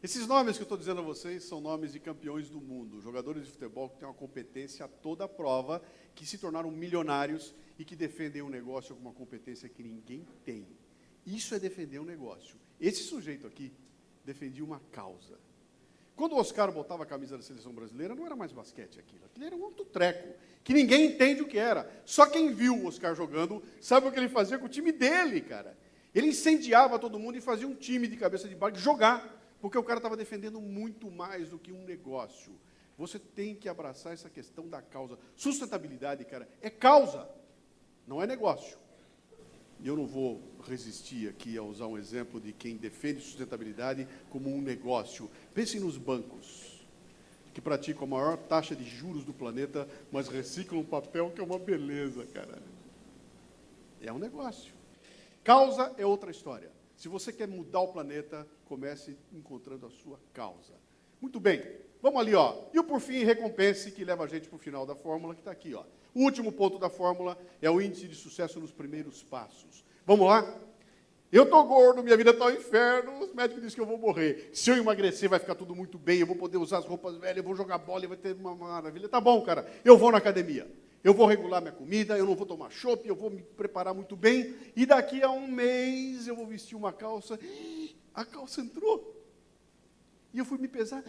Esses nomes que eu estou dizendo a vocês são nomes de campeões do mundo, jogadores de futebol que têm uma competência a toda prova, que se tornaram milionários e que defendem um negócio com uma competência que ninguém tem. Isso é defender um negócio. Esse sujeito aqui defendia uma causa. Quando o Oscar botava a camisa da seleção brasileira, não era mais basquete aquilo. Aquilo era um outro treco, que ninguém entende o que era. Só quem viu o Oscar jogando sabe o que ele fazia com o time dele, cara. Ele incendiava todo mundo e fazia um time de cabeça de barco jogar, porque o cara estava defendendo muito mais do que um negócio. Você tem que abraçar essa questão da causa. Sustentabilidade, cara, é causa, não é negócio. E eu não vou resistir aqui a usar um exemplo de quem defende sustentabilidade como um negócio. Pensem nos bancos, que praticam a maior taxa de juros do planeta, mas reciclam papel, que é uma beleza, cara. É um negócio. Causa é outra história. Se você quer mudar o planeta, comece encontrando a sua causa. Muito bem, vamos ali, ó. E o por fim, recompense, que leva a gente para o final da fórmula, que está aqui, ó. O último ponto da fórmula é o índice de sucesso nos primeiros passos. Vamos lá? Eu estou gordo, minha vida está um inferno, os médicos dizem que eu vou morrer. Se eu emagrecer, vai ficar tudo muito bem, eu vou poder usar as roupas velhas, eu vou jogar bola e vai ter uma maravilha. Tá bom, cara, eu vou na academia. Eu vou regular minha comida, eu não vou tomar chopp, eu vou me preparar muito bem, e daqui a um mês eu vou vestir uma calça. A calça entrou. E eu fui me pesar,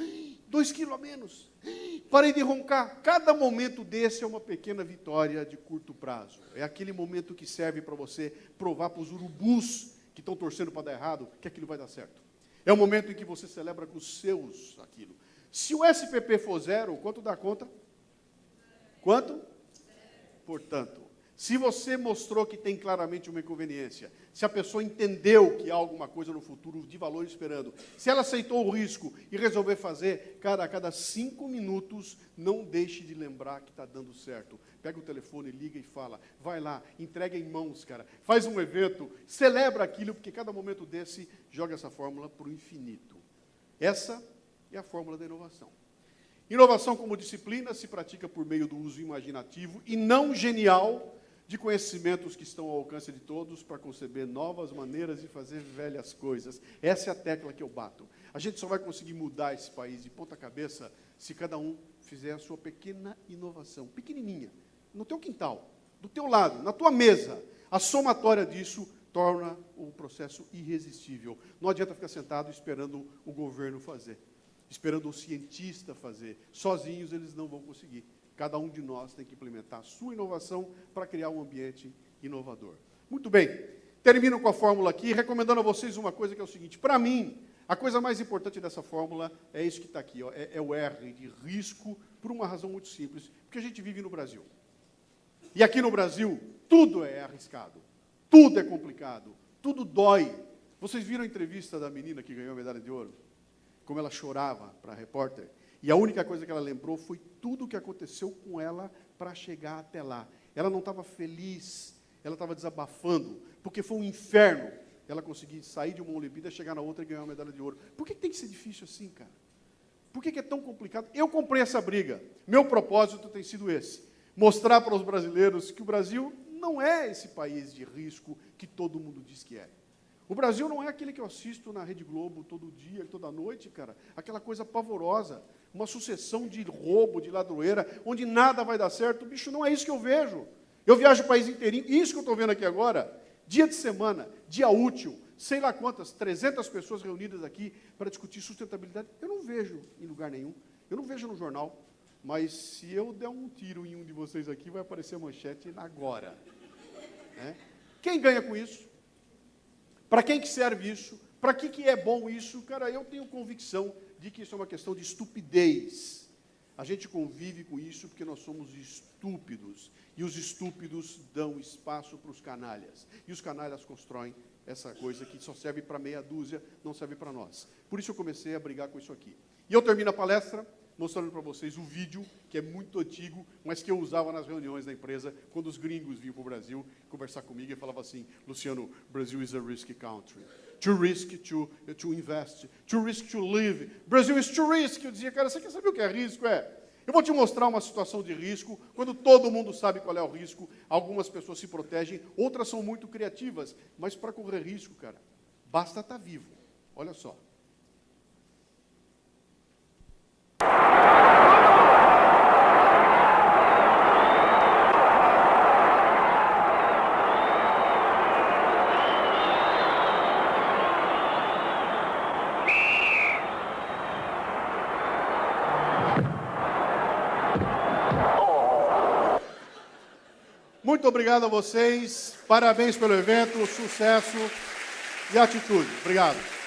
2 quilos a menos. Parei de roncar. Cada momento desse é uma pequena vitória de curto prazo. É aquele momento que serve para você provar para os urubus que estão torcendo para dar errado, que aquilo vai dar certo. É o momento em que você celebra com os seus aquilo. Se o SPP for 0, quanto dá conta? Quanto? Portanto, se você mostrou que tem claramente uma inconveniência, se a pessoa entendeu que há alguma coisa no futuro de valor esperando, se ela aceitou o risco e resolver fazer, cara, a cada 5 minutos, não deixe de lembrar que está dando certo. Pega o telefone, liga e fala, vai lá, entrega em mãos, cara, faz um evento, celebra aquilo, porque cada momento desse joga essa fórmula para o infinito. Essa é a fórmula da inovação. Inovação como disciplina se pratica por meio do uso imaginativo e não genial de conhecimentos que estão ao alcance de todos para conceber novas maneiras de fazer velhas coisas. Essa é a tecla que eu bato. A gente só vai conseguir mudar esse país de ponta cabeça se cada um fizer a sua pequena inovação, pequenininha, no teu quintal, do teu lado, na tua mesa. A somatória disso torna o processo irresistível. Não adianta ficar sentado esperando o governo fazer, esperando o cientista fazer. Sozinhos eles não vão conseguir. Cada um de nós tem que implementar a sua inovação para criar um ambiente inovador. Muito bem, termino com a fórmula aqui, recomendando a vocês uma coisa que é o seguinte. Para mim, a coisa mais importante dessa fórmula é isso que está aqui, ó, é o R de risco, por uma razão muito simples, porque a gente vive no Brasil. E aqui no Brasil, tudo é arriscado, tudo é complicado, tudo dói. Vocês viram a entrevista da menina que ganhou a medalha de ouro? Como ela chorava para a repórter? E a única coisa que ela lembrou foi tudo o que aconteceu com ela para chegar até lá. Ela não estava feliz, ela estava desabafando, porque foi um inferno ela conseguir sair de uma Olimpíada, chegar na outra e ganhar uma medalha de ouro. Por que tem que ser difícil assim, cara? Por que é tão complicado? Eu comprei essa briga. Meu propósito tem sido esse. Mostrar para os brasileiros que o Brasil não é esse país de risco que todo mundo diz que é. O Brasil não é aquele que eu assisto na Rede Globo todo dia, toda noite, cara. Aquela coisa pavorosa, uma sucessão de roubo, de ladroeira, onde nada vai dar certo. Bicho, não é isso que eu vejo. Eu viajo o país inteirinho, isso que eu estou vendo aqui agora, dia de semana, dia útil, sei lá quantas, 300 pessoas reunidas aqui para discutir sustentabilidade. Eu não vejo em lugar nenhum, eu não vejo no jornal, mas se eu der um tiro em um de vocês aqui, vai aparecer a manchete agora. Né? Quem ganha com isso? Para quem que serve isso? Para que é bom isso? Cara, eu tenho convicção de que isso é uma questão de estupidez. A gente convive com isso porque nós somos estúpidos. E os estúpidos dão espaço para os canalhas. E os canalhas constroem essa coisa que só serve para meia dúzia, não serve para nós. Por isso eu comecei a brigar com isso aqui. E eu termino a palestra mostrando para vocês o vídeo, que é muito antigo, mas que eu usava nas reuniões da empresa, quando os gringos vinham para o Brasil conversar comigo e falavam assim, Luciano, Brazil is a risky country. Too risky to invest. Too risky to live. Brazil is too risky. Eu dizia, cara, você quer saber o que é risco? Eu vou te mostrar uma situação de risco, quando todo mundo sabe qual é o risco, algumas pessoas se protegem, outras são muito criativas, mas para correr risco, cara, basta estar vivo. Olha só. Muito obrigado a vocês, parabéns pelo evento, sucesso e atitude. Obrigado.